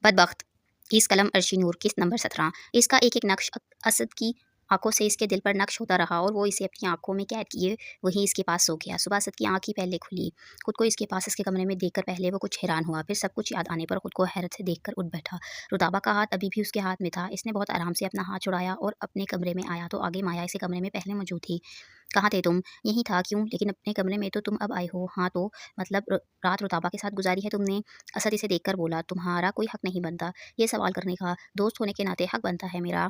बदबख्त। इस कलम अर्शी नूर किस्त नंबर 17। इसका एक एक नक्श असद की आंखों से इसके दिल पर नक्श होता रहा और वो इसे अपनी आंखों में कैद किए वहीं इसके पास सो गया। सुबह असद की आंख ही पहले खुली। खुद को इसके पास इसके कमरे में देखकर पहले वो कुछ हैरान हुआ, फिर सब कुछ याद आने पर खुद को हैरत से देखकर उठ बैठा। रुताबा का हाथ अभी भी उसके हाथ में था। इसने बहुत आराम से अपना हाथ छुड़ाया और अपने कमरे में आया तो आगे माया इसी कमरे में पहले मौजूद थी। कहाँ थे तुम? यही था। क्यों? लेकिन अपने कमरे में तो तुम अब आए हो। हाँ तो मतलब रात रुताबा के साथ गुजारी है तुमने? असद इसे देखकर बोला, तुम्हारा कोई हक नहीं बनता ये सवाल करने का। दोस्त होने के नाते हक बनता है मेरा।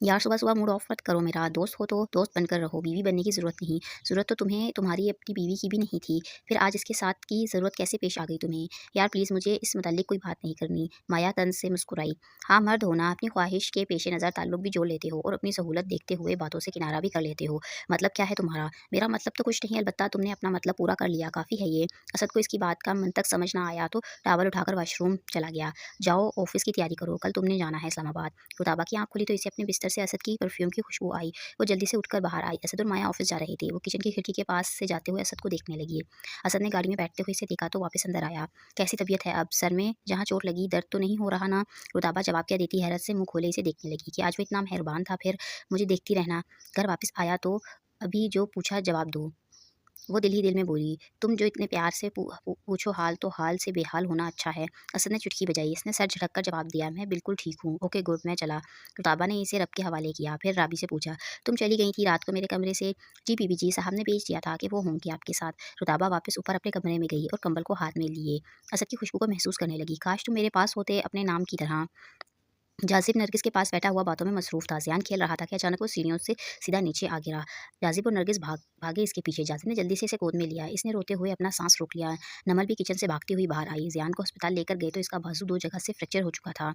यार सुबह-सुबह मूड ऑफ मत करो मेरा। दोस्त हो तो दोस्त बनकर रहो, बीवी बनने की ज़रूरत नहीं। ज़रूरत तो तुम्हें तुम्हारी अपनी बीवी की भी नहीं थी, फिर आज इसके साथ की ज़रूरत कैसे पेश आ गई तुम्हें? यार प्लीज़ मुझे इस मुतल्लिक कोई बात नहीं करनी। माया तंज से मुस्कुराई। हाँ मर्द हो ना, अपनी ख्वाहिश के पेश नज़र ताल्लुक भी जोड़ लेते हो और अपनी सहूलत देखते हुए बातों से किनारा भी कर लेते हो। मतलब क्या है तुम्हारा? मेरा मतलब तो कुछ नहीं, अलबत्ता तुमने अपना मतलब पूरा कर लिया, काफ़ी है ये। असद को इसकी बात का मंतक समझ ना आया तो टॉवल उठाकर वॉशरूम चला गया। जाओ ऑफ़िस की तैयारी करो, कल तुमने जाना है इस्लामाबाद। रुताबा की आँख खुली तो इसे अपने बिस्तर से असद की परफ्यूम की खुशबू आई। वो जल्दी से उठकर बाहर आई। असद और माया ऑफिस जा रहे थे। वो किचन की खिड़की के पास से जाते हुए असद को देखने लगी। असद ने गाड़ी में बैठते हुए इसे देखा तो वापस अंदर आया। कैसी तबीयत है अब? सर में जहाँ चोट लगी दर्द तो नहीं हो रहा ना? रुताबा जवाब क्या देती, हैरत से मुँह खोले इसे देखने लगी कि आज वो इतना मेहरबान था, फिर मुझे देखती रहना। घर वापस आया तो अभी जो पूछा जवाब दो। वो दिल ही दिल में बोली, तुम जो इतने प्यार से पूछो हाल तो हाल से बेहाल होना अच्छा है। असद ने चुटकी बजाई। इसने सर झटक कर जवाब दिया, मैं बिल्कुल ठीक हूँ। ओके गुड, मैं चला। रुताबा ने इसे रब के हवाले किया। फिर राबी से पूछा, तुम चली गई थी रात को मेरे कमरे से? जी बीबी जी, साहब ने भेज दिया था कि वो होंगी आपके साथ। रुताबा वापस ऊपर अपने कमरे में गई और कंबल को हाथ में लिए असद की खुशबू को महसूस करने लगी। काश तुम मेरे पास होते अपने नाम की तरह। जाज़िब नरगिस के पास बैठा हुआ बातों में मसरूफ़ था। ज़ियान खेल रहा था कि अचानक वो सीढ़ियों से सीधा नीचे आ गिरा। जाज़िब और नरगिस भागे इसके पीछे। जाज़िब ने जल्दी से इसे गोद में लिया। इसने रोते हुए अपना सांस रोक लिया। नमल भी किचन से भागती हुई बाहर आई। ज़ियान को अस्पताल लेकर गए तो इसका बाजू 2 जगह से फ्रैक्चर हो चुका था।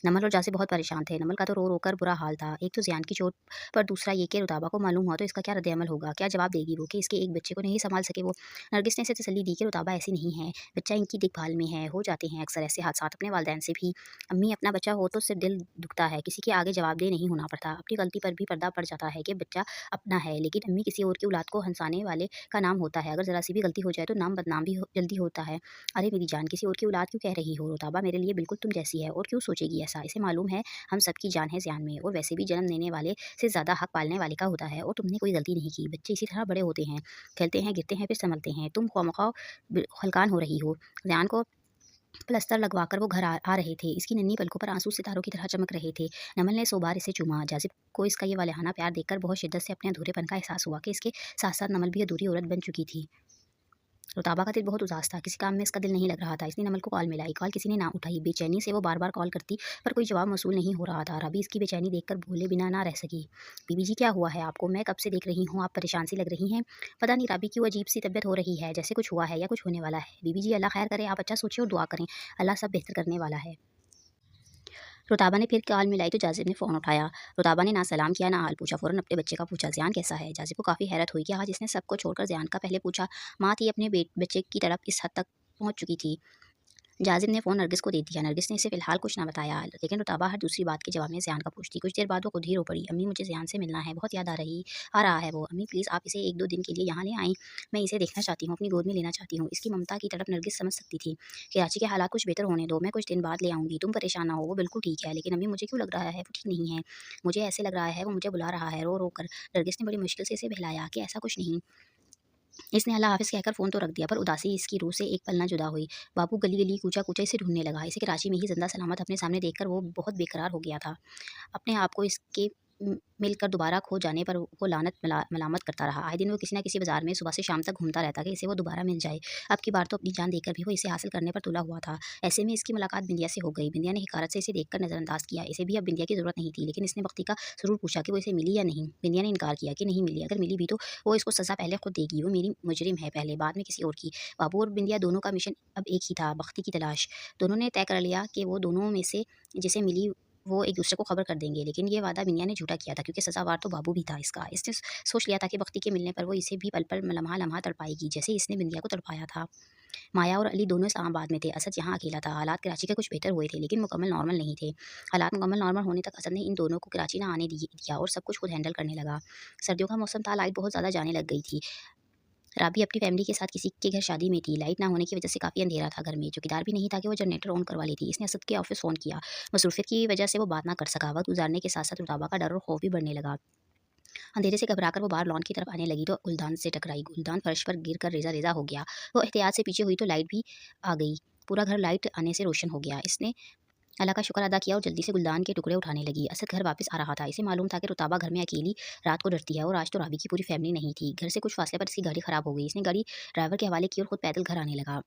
नमल और जाज़िब बहुत परेशान थे। नमल का तो रो-रो कर बुरा हाल था। एक तो ज़ियान की चोट पर दूसरा ये कि रुताबा को मालूम हुआ तो इसका क्या रद्द-ए-अमल होगा? क्या जवाब देगी वो कि इसके एक बच्चे को नहीं सँभाल सके वो? नरगिस ने इसे तसल्ली दी कि रुताबा ऐसी नहीं है। बच्चा इनकी देखभाल में है। हो जाते हैं अक्सर ऐसे हादसात अपने वालिदैन से भी। अम्मी अपना बच्चा हो तो सिर्फ दिल दुखता है, किसी के आगे जवाबदेह नहीं होना पड़ता। अपनी गलती पर भी पर्दा पड़ जाता है कि बच्चा अपना है, लेकिन अम्मी किसी और की औलाद को हंसाने वाले का नाम होता है। अगर ज़रा सी भी गलती हो जाए तो नाम बदनाम भी जल्दी होता है। अरे मेरी जान, किसी और की औलाद क्यों कह रही हो? रुताबा मेरे लिए बिल्कुल तुम जैसी है और क्यों सोचेगी ऐसा? इसे मालूम है हम सबकी जान है ज़ियान में और वैसे भी जन्म देने वाले से ज़्यादा हक पालने वाले का होता है और तुमने कोई गलती नहीं की। बच्चे इसी तरह बड़े होते हैं, खेलते हैं, गिरते हैं, फिर संभलते हैं। तुम ख्वामख्वाह हलकान हो रही हो। ज़ियान को प्लस्तर लगवाकर वो घर आ रहे थे। इसकी नन्ही पलकों पर आंसू सितारों की तरह चमक रहे थे। नमल ने 100 बार इसे चूमा। जाज़िब को इसका ये वालेहाना प्यार देखकर बहुत शिद्दत से अपने अधूरेपन का एहसास हुआ कि इसके साथ-साथ नमल भी अधूरी औरत बन चुकी थी। रुताबा का दिल बहुत उदास था। किसी काम में इसका दिल नहीं लग रहा था। इसने नमल को कॉल मिलाई। कॉल किसी ने ना उठाई। बेचैनी से वो बार-बार कॉल करती पर कोई जवाब मौसूल नहीं हो रहा था। रबी इसकी बेचैनी देखकर बोले बिना ना रह सकी। बीबी जी क्या हुआ है आपको? मैं कब से देख रही हूँ, आप परेशान सी लग रही हैं। पता नहीं रबी क्यों अजीब सी तबीयत हो रही है, जैसे कुछ हुआ है या कुछ होने वाला है। बीबी जी अल्लाह खैर करे, आप अच्छा सोचिए और दुआ करें। अल्लाह सब बेहतर करने वाला है। रुताबा ने फिर कॉल मिलाई तो जाज़िब ने फ़ोन उठाया। रुताबा ने ना सलाम किया ना हाल पूछा, फ़ौरन अपने बच्चे का पूछा, ज़ियान कैसा है? जाज़िब को काफ़ी हैरत हुई कि आज इसने सबको छोड़कर ज़ियान का पहले पूछा। माँ थी अपने बच्चे की तरफ इस हद तक पहुँच चुकी थी। जाज़िब ने फ़ोन नरगिस को दे दिया। नरगिस ने इसे फ़िलहाल कुछ ना बताया, लेकिन रुताबा हर दूसरी बात के जवाब में ज़ियान का पूछती। कुछ देर बाद वो खुद ही रो पड़ी। अम्मी मुझे ज़ियान से मिलना है, बहुत याद आ रहा है वो। अम्मी प्लीज़ आप इसे 1-2 दिन के लिए यहाँ ले आएँ, मैं इसे देखना चाहती हूँ, अपनी गोद में लेना चाहती हूँ। इसकी ममता की तड़प नरगिस समझ सकती थी। कराची के हालात कुछ बेहतर होने दो, मैं कुछ दिन बाद ले आऊँगी, तुम परेशान ना हो। वो बिल्कुल ठीक है, लेकिन अम्मी मुझे क्यों लग रहा है वो ठीक नहीं है। मुझे ऐसे लग रहा है वो मुझे बुला रहा है रो-रो कर। नरगिस ने बड़ी मुश्किल से इसे बहलाया कि ऐसा कुछ नहीं। इसने अल्लाह हाफ़िज़ कहकर फ़ोन तो रख दिया, पर उदासी इसकी रूह से एक पल ना जुदा हुई। बाबू गली-गली, कूचा-कूचा इसे ढूँढने लगा। इसे कराची में ही ज़िंदा सलामत अपने सामने देखकर वो बहुत बेकरार हो गया था। अपने आप को इसके मिलकर दोबारा खो जाने पर वो लानत मलामत करता रहा। आए दिन वो किसी न किसी बाज़ार में सुबह से शाम तक घूमता रहता कि इसे वो दोबारा मिल जाए। अब की बार तो अपनी जान देकर भी वो इसे हासिल करने पर तुला हुआ था। ऐसे में इसकी मुलाकात बिंदिया से हो गई। बिंदिया ने हिकारत से इसे देखकर नज़रअंदाज किया। इसे भी अब बिंदिया की ज़रूरत नहीं थी, लेकिन इसने बख्ती का ज़रूर पूछा कि वो इसे मिली या नहीं। बिंदिया ने इनकार किया कि नहीं मिली। अगर मिली भी तो वो इसको सज़ा पहले खुद देगी। वो मेरी मुजरिम है पहले, बाद में किसी और की। बाबू और बिंदिया दोनों का मिशन अब एक ही था, बख्ती की तलाश। दोनों ने तय कर लिया कि वो दोनों में से जिसे मिली वो एक दूसरे को खबर कर देंगे, लेकिन ये वादा बिनिया ने झूठा किया था क्योंकि सज़ावार तो बाबू भी था इसका। इसने सोच लिया था कि बख्ती के मिलने पर वो इसे भी पल-पल, लम्हा-लम्हा तड़पाएगी, जैसे इसने बिंदिया को तड़पाया था। माया और अली दोनों इस्लामाबाद में थे। असद यहाँ अकेला था। हालात कराची के कुछ बेहतर हुए थे, लेकिन मुकम्मल नॉर्मल नहीं थे। हालात मुकम्मल नॉर्मल होने तक असद ने इन दोनों को कराची ना आने दिया और सब कुछ खुद हैंडल करने लगा। सर्दियों का मौसम था, लाइट बहुत ज़्यादा जाने लग गई थी। राबी अपनी फैमिली के साथ किसी के घर शादी में थी। लाइट ना होने की वजह से काफ़ी अंधेरा था घर में। चौकीदार भी नहीं था कि वो जनरेटर ऑन करवा लेती। इसने असद के ऑफिस फ़ोन किया। मसरूफियत की वजह से वो बात ना कर सका। वक्त गुजारने के साथ-साथ रुताबा का डर और खौफ भी बढ़ने लगा। अंधेरे से घबराकर वो बाहर लॉन की तरफ आने लगी तो गुलदान से टकराई। गुलदान फर्श पर गिरकर रेजा-रेजा हो गया। वो एहतियात से पीछे हुई तो लाइट भी आ गई। पूरा घर लाइट आने से रोशन हो गया। इसने अल्लाह का शुक्र अदा किया और जल्दी से गुलदान के टुकड़े उठाने लगी। असद घर वापस आ रहा था। इसे मालूम था कि रुताबा घर में अकेली रात को डरती है और आज तो राबी की पूरी फैमिली नहीं थी। घर से कुछ फासले पर इसकी गाड़ी खराब हो गई। इसने गाड़ी ड्राइवर के हवाले की और खुद पैदल घर आने लगा।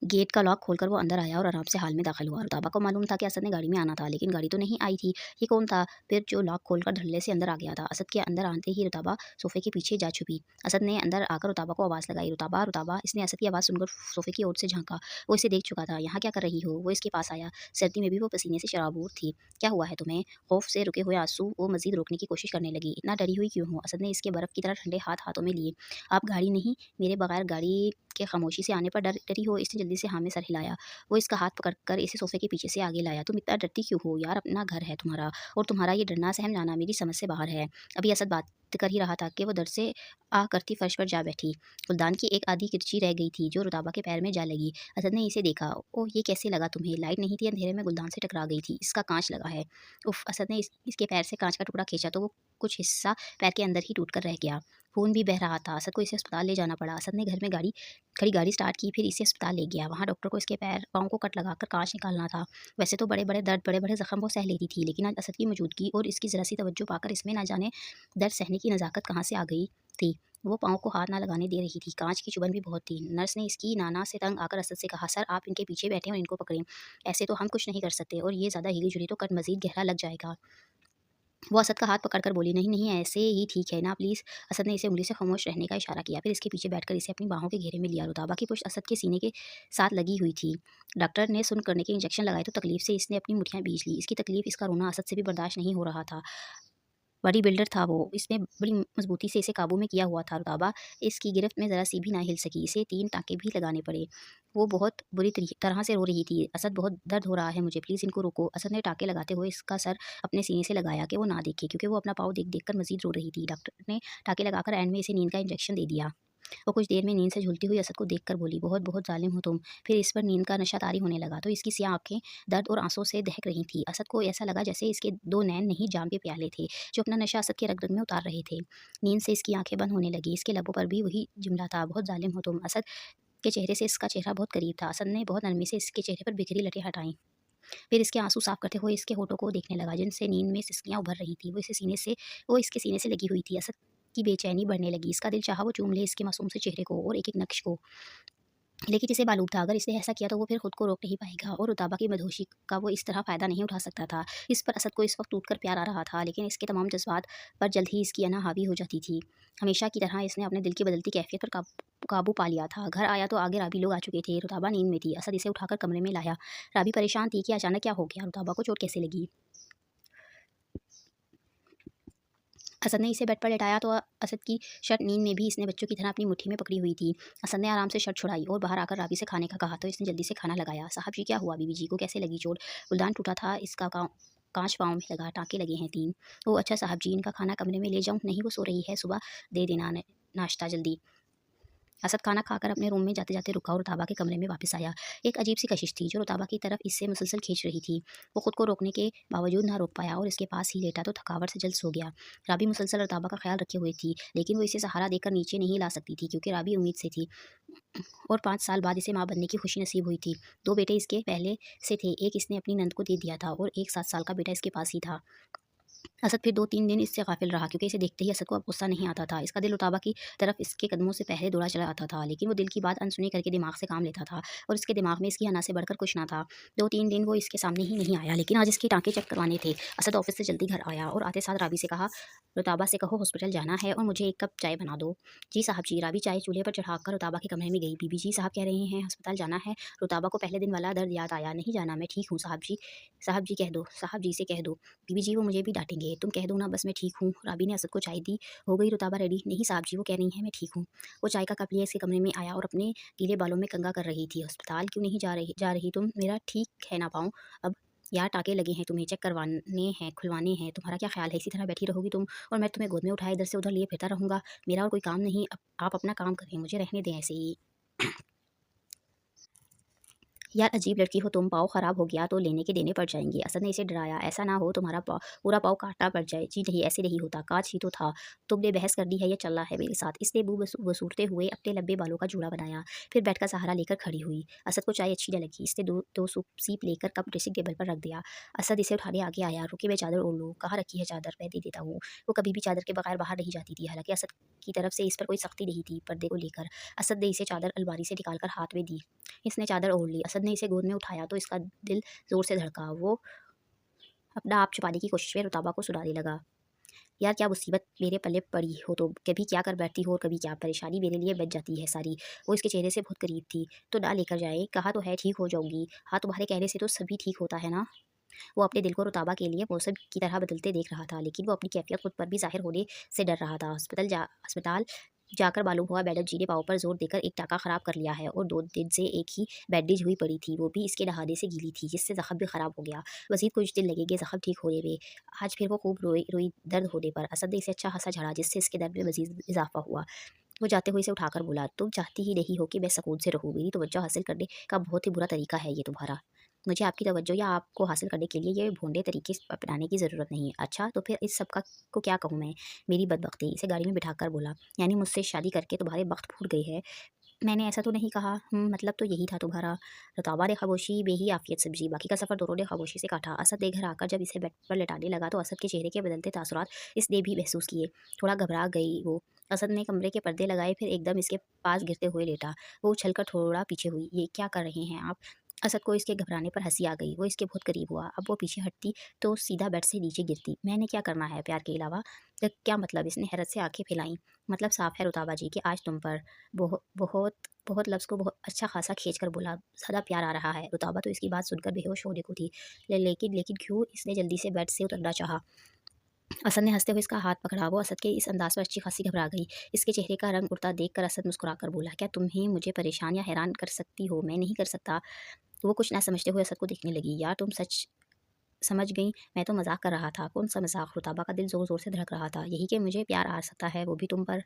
गेट का लॉक खोलकर वो अंदर आया और आराम से हाल में दाखिल हुआ। रुताबा को मालूम था कि असद ने गाड़ी में आना था, लेकिन गाड़ी तो नहीं आई थी। ये कौन था फिर जो लॉक खोलकर धड़ल्ले से अंदर आ गया था? असद के अंदर आते ही रुताबा सोफे के पीछे जा छुपी। असद ने अंदर आकर रुताबा को आवाज़ लगाई, रुताबा रुताबा। इसने असद की आवाज़ सुनकर सोफे की ओर से झांका। वो इसे देख चुका था। यहाँ क्या कर रही हो? वो इसके पास आया। सर्दी में भी वो पसीने से शराबूर थी। क्या हुआ है तुम्हें? खौफ से रुके हुए आंसू वो मजीद रोकने की कोशिश करने लगी। इतना डरी हुई क्यों हो? असद ने इसके बर्फ की तरह ठंडे हाथ हाथों में लिए। आप गाड़ी नहीं, मेरे बगैर गाड़ी के खामोशी से आने पर डरी हो? इसने जल्दी से हाँ में सर हिलाया। वो इसका हाथ पकड़कर इसे सोफे के पीछे से आगे लाया। तुम इतना डरती क्यों हो यार? अपना घर है तुम्हारा, और तुम्हारा ये डरना सहम जाना मेरी समझ से बाहर है। अभी असद बात कर ही रहा था कि वो डर से आह करती फर्श पर जा बैठी। गुलदान की एक आधी किरची रह गई थी जो रुताबा के पैर में जा लगी। असद ने इसे देखा। ओह, ये कैसे लगा तुम्हें? लाइट नहीं थी, अंधेरे में गुलदान से टकरा गई थी। इसका कांच लगा है। उफ! असद ने इसके पैर से कांच का टुकड़ा खींचा तो वो कुछ हिस्सा पैर के अंदर ही टूट कर रह गया। खून भी बह रहा था। असद को इसे अस्पताल ले जाना पड़ा। असद ने घर में खड़ी गाड़ी स्टार्ट की, फिर इसे अस्पताल ले गया। वहाँ डॉक्टर को इसके पैर पाँव को कट लगाकर कांच निकालना था। वैसे तो बड़े-बड़े दर्द, बड़े-बड़े ज़ख्म वो सह लेती थी, लेकिन आज असद की मौजूदगी और इसकी ज़रा सी तवज्जो पाकर इसमें ना जाने दर्द सहने की नज़ाकत कहाँ से आ गई थी। वो पाँव को हाथ ना लगाने दे रही थी। कांच की चुभन भी बहुत थी। नर्स ने इसकी नाना से तंग आकर असद से कहा, सर आप इनके पीछे बैठें और इनको पकड़ें। ऐसे तो हम कुछ नहीं कर सकते, और ये ज़्यादा हिली-जुली तो कट मज़ीद गहरा लग जाएगा। वो असद का हाथ पकड़कर बोली, नहीं नहीं, ऐसे ही ठीक है ना प्लीज़। असद ने इसे उंगली से खामोश रहने का इशारा किया, फिर इसके पीछे बैठकर इसे अपनी बाहों के घेरे में लिया। रुताबा की पुश्त असद के सीने के साथ लगी हुई थी। डॉक्टर ने सुन्न करने के इंजेक्शन लगाए तो तकलीफ से इसने अपनी मुठ्ठियाँ भींच ली। इसकी तकलीफ, इसका रोना असद से भी बर्दाश्त नहीं हो रहा था। बॉडी बिल्डर था वो, इसने बड़ी मजबूती से इसे काबू में किया हुआ था। रुताबा इसकी गिरफ्त में ज़रा सी भी ना हिल सकी। इसे 3 टाँके भी लगाने पड़े। वो बहुत बुरी तरह से रो रही थी। असद, बहुत दर्द हो रहा है मुझे, प्लीज़ इनको रोको। असद ने टाँके लगाते हुए इसका सर अपने सीने से लगाया कि वो ना देखे, क्योंकि वो अपना पाँव देख-देख कर मज़ीद रो रही थी। डॉक्टर ने टाँके लगाकर एंड में इसे नींद का इंजेक्शन दे दिया। वो कुछ देर में नींद से झूलती हुई असद को देखकर बोली, बहुत बहुत ज़ालिम हो तुम। फिर इस पर नींद का नशा तारी होने लगा तो इसकी सियाह आँखें दर्द और आंसू से दहक रही थी। असद को ऐसा लगा जैसे इसके 2 नैन नहीं, जाम के प्याले थे जो अपना नशा असद के रग-रग में उतार रहे थे। नींद से इसकी आँखें बंद होने लगी। इसके लबों पर भी वही जुमला था, बहुत ज़ालिम हो तुम। असद के चेहरे से इसका चेहरा बहुत करीब था। असद ने बहुत नरमी से इसके चेहरे पर बिखरी लटें हटाईं। फिर इसके आंसू साफ करते हुए इसके होठों को देखने लगा, जिनसे नींद में सिसकियाँ उभर रही थी। वो इसके सीने से लगी हुई थी। असद की बेचैनी बढ़ने लगी। इसका दिल चाहा वो चूम ले इसके मासूम से चेहरे को और एक-एक नक्श को। लेकिन इसे मालूम था, अगर इसने ऐसा किया तो वो फिर खुद को रोक नहीं पाएगा, और रुताबा की मदहोशी का वो इस तरह फ़ायदा नहीं उठा सकता था। इस पर असद को इस वक्त टूट कर प्यार आ रहा था, लेकिन इसके तमाम जज्बात पर जल्द ही इसकी अना हावी हो जाती थी। हमेशा की तरह इसने अपने दिल की बदलती कैफियत पर काबू पा लिया था। घर आया तो आगे राबी लोग आ चुके थे। रुताबा नींद में थी। असद इसे उठाकर कमरे में लाया। राबी परेशान थी कि अचानक क्या हो गया, रुताबा को चोट कैसे लगी। असद ने इसे बेड पर लेटाया तो असद की शर्ट नींद में भी इसने बच्चों की तरह अपनी मुट्ठी में पकड़ी हुई थी। असद ने आराम से शर्ट छुड़ाई और बाहर आकर राबी से खाने का कहा तो इसने जल्दी से खाना लगाया। साहब जी, क्या हुआ? बीबी जी को कैसे लगी चोट? गुलदान टूटा था इसका, कांच पाँव में लगा, टाँके लगे हैं 3। ओह अच्छा साहब जी, इनका खाना कमरे में ले जाऊँ? नहीं, वो सो रही है, सुबह दे देना नाश्ता जल्दी। असद खाना खाकर अपने रूम में जाते-जाते रुका और रुताबा के कमरे में वापस आया। एक अजीब सी कशिश थी जो रुताबा की तरफ इससे मुसलसल खींच रही थी। वो खुद को रोकने के बावजूद ना रोक पाया और इसके पास ही लेटा तो थकावट से जल्द सो गया। राबी मुसलसल रुताबा का ख्याल रखे हुए थी, लेकिन वो इसे सहारा देकर नीचे नहीं ला सकती थी, क्योंकि राबी उम्मीद से थी और 5 साल बाद इसे माँ बनने की खुशी नसीब हुई थी। 2 बेटे इसके पहले से थे, एक इसने अपनी नंद को दे दिया था और एक 7 साल का बेटा इसके पास ही था। असद फिर 2-3 दिन इससे गाफिल रहा, क्योंकि इसे देखते ही असद को अब गुस्सा नहीं आता था। इसका दिल रुताबा की तरफ इसके कदमों से पहले दौड़ा चला आता था, लेकिन वो दिल की बात अनसुनी करके दिमाग से काम लेता था और इसके दिमाग में इसकी हना से बढ़कर कुछ ना था। 2-3 दिन वो इसके सामने ही नहीं आया, लेकिन आज इसके टाँके चेक करवाने थे। असद ऑफिस से जल्दी घर आया और आते साथ राबी से कहा, रुताबा से कहो हॉस्पिटल जाना है और मुझे 1 कप चाय बना दो। जी साहब जी। राबी चाय चूल्हे पर चढ़ाकर रुताबा के कमरे में गई। बीबी जी, साहब कह रहे हैं अस्पताल जाना है। रुताबा को पहले दिन वाला दर्द याद आया। नहीं जाना, मैं ठीक हूँ साहब जी। साहब जी कह दो, साहब जी से कह दो। बीबी जी, वो मुझे भी डांटेंगे। तुम कह दो ना, बस मैं ठीक हूँ। राबी ने असद को चाय दी। हो गई रुताबा रेडी? नहीं साहब जी, वो कह रही हैं मैं ठीक हूँ। वो चाय का कप लिए इसके कमरे में आया और अपने गीले बालों में कंघा कर रही थी। अस्पताल क्यों नहीं जा रही तुम? मेरा ठीक है ना पाँव अब? यार टाँके लगे हैं, तुम्हें चेक करवाने हैं, खुलवाने हैं, तुम्हारा क्या ख़्याल है इसी तरह बैठी रहोगी तुम और मैं तुम्हें गोद में उठाए इधर से उधर लिए फिरता रहूँगा? मेरा और कोई काम नहीं, अब आप अपना काम करें, मुझे रहने दें ऐसे ही। यार अजीब लड़की हो तुम, पाँव ख़राब हो गया तो लेने के देने पड़ जाएँगे। असद ने इसे डराया, ऐसा ना हो तुम्हारा पूरा पाँव काटना पड़ जाए। जी नहीं, ऐसे नहीं होता, काँच ही तो था। तुमने बहस कर दी है या चल रहा है मेरे साथ? इसने मुँह वसूरते हुए अपने लंबे बालों का जूड़ा बनाया, फिर बेड का सहारा लेकर खड़ी हुई। असद को चाय अच्छी न लगी, इसने दो सूप सीप लेकर कप ड्रेसिंग टेबल पर रख दिया। असद इसे उठाने आगे आया, रुकिए मैं चादर ओढ़ लूँ। कहाँ रखी है चादर? मैं दे देता हूँ। वो कभी भी चादर के बगैर बाहर नहीं जाती थी, हालाँकि असद की तरफ से इस पर कोई सख्ती नहीं थी पर्दे को लेकर। असद ने इसे चादर अलमारी से निकाल कर हाथ में दी। इसने चादर ओढ़ ली। असद ने इसे गोद में उठाया तो इसका दिल ज़ोर से धड़का। वो अपना आप छुपाने की कोशिश में रुताबा को सुनाने लगा। यार क्या मुसीबत मेरे पल्ले पड़ी हो तो कभी क्या कर बैठती हो और कभी क्या परेशानी मेरे लिए बच जाती है सारी। वो इसके चेहरे से बहुत करीब थी। तो ना लेकर जाए, कहा तो है ठीक हो जाऊँगी। हाँ, तुम्हारे कहने से तो सभी ठीक होता है ना? वो अपने दिल को रुताबा के लिए मौसम की तरह बदलते देख रहा था, लेकिन वो अपनी कैफियत खुद पर भी ज़ाहिर होने से डर रहा था। अस्पताल जाकर मालूम हुआ मैडम जी ने पाँव पर ज़ोर देकर एक टाँका ख़राब कर लिया है और 2 दिन से एक ही बैंडेज हुई पड़ी थी, वो भी इसके नहाने से गीली थी, जिससे ज़ख़्म भी ख़राब हो गया। मज़ीद कुछ दिन लगेंगे ज़ख़्म ठीक होने में। आज फिर वो खूब रोई दर्द होने पर। असद ने इसे अच्छा खासा झाड़ा, जिससे इसके दर्द में मज़ीद इज़ाफ़ा हुआ। वो जाते हुए इसे उठाकर बोला, तुम चाहती ही नहीं हो कि मैं सुकून से रहूँ, मेरी तवज्जो हासिल करने का बहुत ही बुरा तरीका है ये तुम्हारा। मुझे आपकी तवज्जो या आपको हासिल करने के लिए ये भोंडे तरीके अपनाने की ज़रूरत नहीं है। अच्छा तो फिर इस सब का को क्या कहूँ मैं? मेरी बदबख्ती। इसे गाड़ी में बिठाकर बोला, यानी मुझसे शादी करके तुम्हारे बख्त फूट गए हैं। मैंने ऐसा तो नहीं कहा। मतलब तो यही था तुम्हारा। रताबा ने खामोशी में ही आफियत समझी। बाकी का सफ़र दोनों ने खामोशी से काटा। असद ने घर आकर जब इसे बेड पर लेटाने लगा तो असद के चेहरे के बदलते तासुरात इसने भी महसूस किए। थोड़ा घबरा गई वो। असद ने कमरे के पर्दे लगाए, फिर एकदम इसके पास गिरते हुए लेटा। वो उछलकर थोड़ा पीछे हुई। ये क्या कर रहे हैं आप? असद को इसके घबराने पर हंसी आ गई। वो इसके बहुत करीब हुआ। अब वो पीछे हटती तो सीधा बेड से नीचे गिरती। मैंने क्या करना है प्यार के अलावा? क्या मतलब? इसने हैरत से आंखें फैलाई। मतलब साफ है रुताबा जी कि आज तुम पर बहुत बहुत बहुत लफ्ज़ को बहुत अच्छा खासा खींच कर बोला, ज़्यादा प्यार आ रहा है। रुताबा तो इसकी बात सुनकर बेहोश होने को थी। लेकिन क्यों इसने जल्दी से बेड से उतरना चाहा। असद ने हंसते हुए इसका हाथ पकड़ा। वो असद के इस अंदाज पर अच्छी खासी घबरा गई। इसके चेहरे का रंग उड़ता देखकर असद मुस्कुराकर बोला, क्या तुम ही मुझे परेशान या हैरान कर सकती हो? मैं नहीं कर सकता। वो कुछ ना समझते हुए असद को देखने लगी। यार तुम सच समझ गई, मैं तो मजाक कर रहा था। कौन सा मजाक? रुताबा का दिल जोर जोर से धड़क रहा था। यही कि मुझे प्यार आ सकता है, वो भी तुम पर।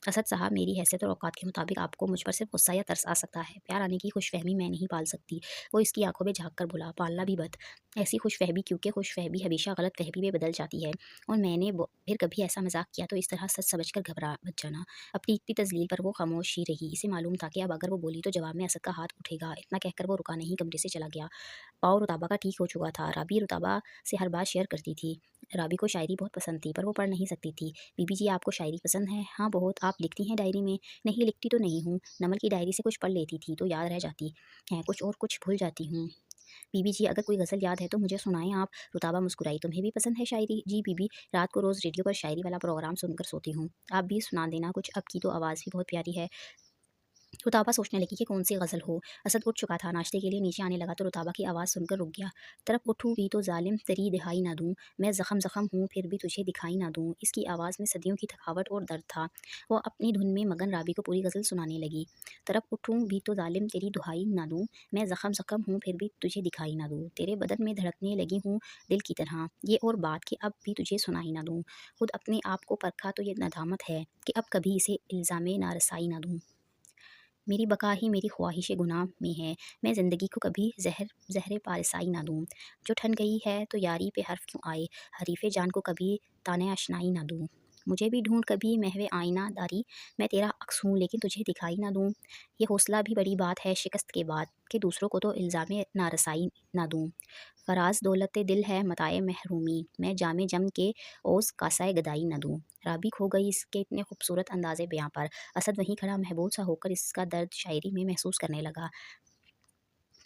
असद साहब, मेरी हैसियत और औकात के मुताबिक आपको मुझ पर सिर्फ गुस्सा या तरस आ सकता है। प्यार आने की खुशफहमी मैं नहीं पाल सकती। वो इसकी आंखों में झाँक कर बोला, पालना भी मत ऐसी खुशफहमी, क्योंकि खुशफहमी हमेशा गलत फहमी में बदल जाती है। और मैंने फिर कभी ऐसा मजाक किया तो इस तरह सच समझ कर घबरा मत जाना। अपनी इतनी तजलील पर वो खामोश ही रही। इसे मालूम था कि अब अगर वो बोली तो जवाब में असद का हाथ उठेगा। इतना कहकर वो रुका नहीं, कमरे से चला गया। पाँव रुताबा का ठीक हो चुका था। राबी रुताबा से हर बात शेयर करती थी। राबी को शायरी बहुत पसंद थी, पर वो पढ़ नहीं सकती थी। बीबी जी, आपको शायरी पसंद है? हाँ बहुत। आप लिखती हैं डायरी में? नहीं, लिखती तो नहीं हूँ। नमल की डायरी से कुछ पढ़ लेती थी तो याद रह जाती है कुछ और कुछ भूल जाती हूँ। बीबी जी, अगर कोई गज़ल याद है तो मुझे सुनाएं आप। रुताबा मुस्कुराई। तुम्हें भी पसंद है शायरी? जी बीबी, रात को रोज़ रेडियो पर शायरी वाला प्रोग्राम सुनकर सोती हूँ। आप भी सुना देना कुछ, अब की तो आवाज़ भी बहुत प्यारी है। रुताबा सोचने लगी कि कौन सी गज़ल हो। असद उठ चुका था, नाश्ते के लिए नीचे आने लगा तो रुताबा की आवाज़ सुनकर रुक गया। तरफ उठूँ भी तो ज़ालिम तेरी दिहाई ना दूँ, मैं ज़ख़म ज़ख़म हूँ फिर भी तुझे दिखाई ना दूँ। इसकी आवाज़ में सदियों की थकावट और दर्द था। वो अपनी धुन में मगन राबी को पूरी गज़ल सुनाने लगी। तरफ उठूँ भी तो ज़ालिम तेरी दुहाई ना दूँ, मैं ज़ख़म ज़ख़म हूँ फिर भी तुझे दिखाई ना दूँ। तेरे बदन में धड़कने लगी हूँ दिल की तरह, ये और बात कि अब भी तुझे सुनाई ना दूँ। खुद अपने आप को परखा तो ये नदामत है कि अब कभी इसे इल्ज़ाम नारसाई ना दूँ। मेरी बका ही मेरी ख्वाहिश गुनाह में है, मैं ज़िंदगी को कभी ज़हर पारसाई ना दूँ। जो ठन गई है तो यारी पे हर्फ क्यों आए, हरीफ़े जान को कभी ताने आशनाई ना दूँ। मुझे भी ढूँढ कभी महवे आईना दारी, मैं तेरा अक्स हूँ लेकिन तुझे दिखाई ना दूँ। ये हौसला भी बड़ी बात है शिकस्त के बाद, कि दूसरों को तो इल्ज़ाम नारसाई ना दूँ। फ़राज़ दौलत दिल है मताए महरूमी, मैं जामे जम के ओज़ कासाए गदाई ना दूँ। राबी खो गई इसके इतने खूबसूरत अंदाज़े बयां पर। असद वहीं खड़ा महबूब सा होकर इसका दर्द शायरी में महसूस करने लगा।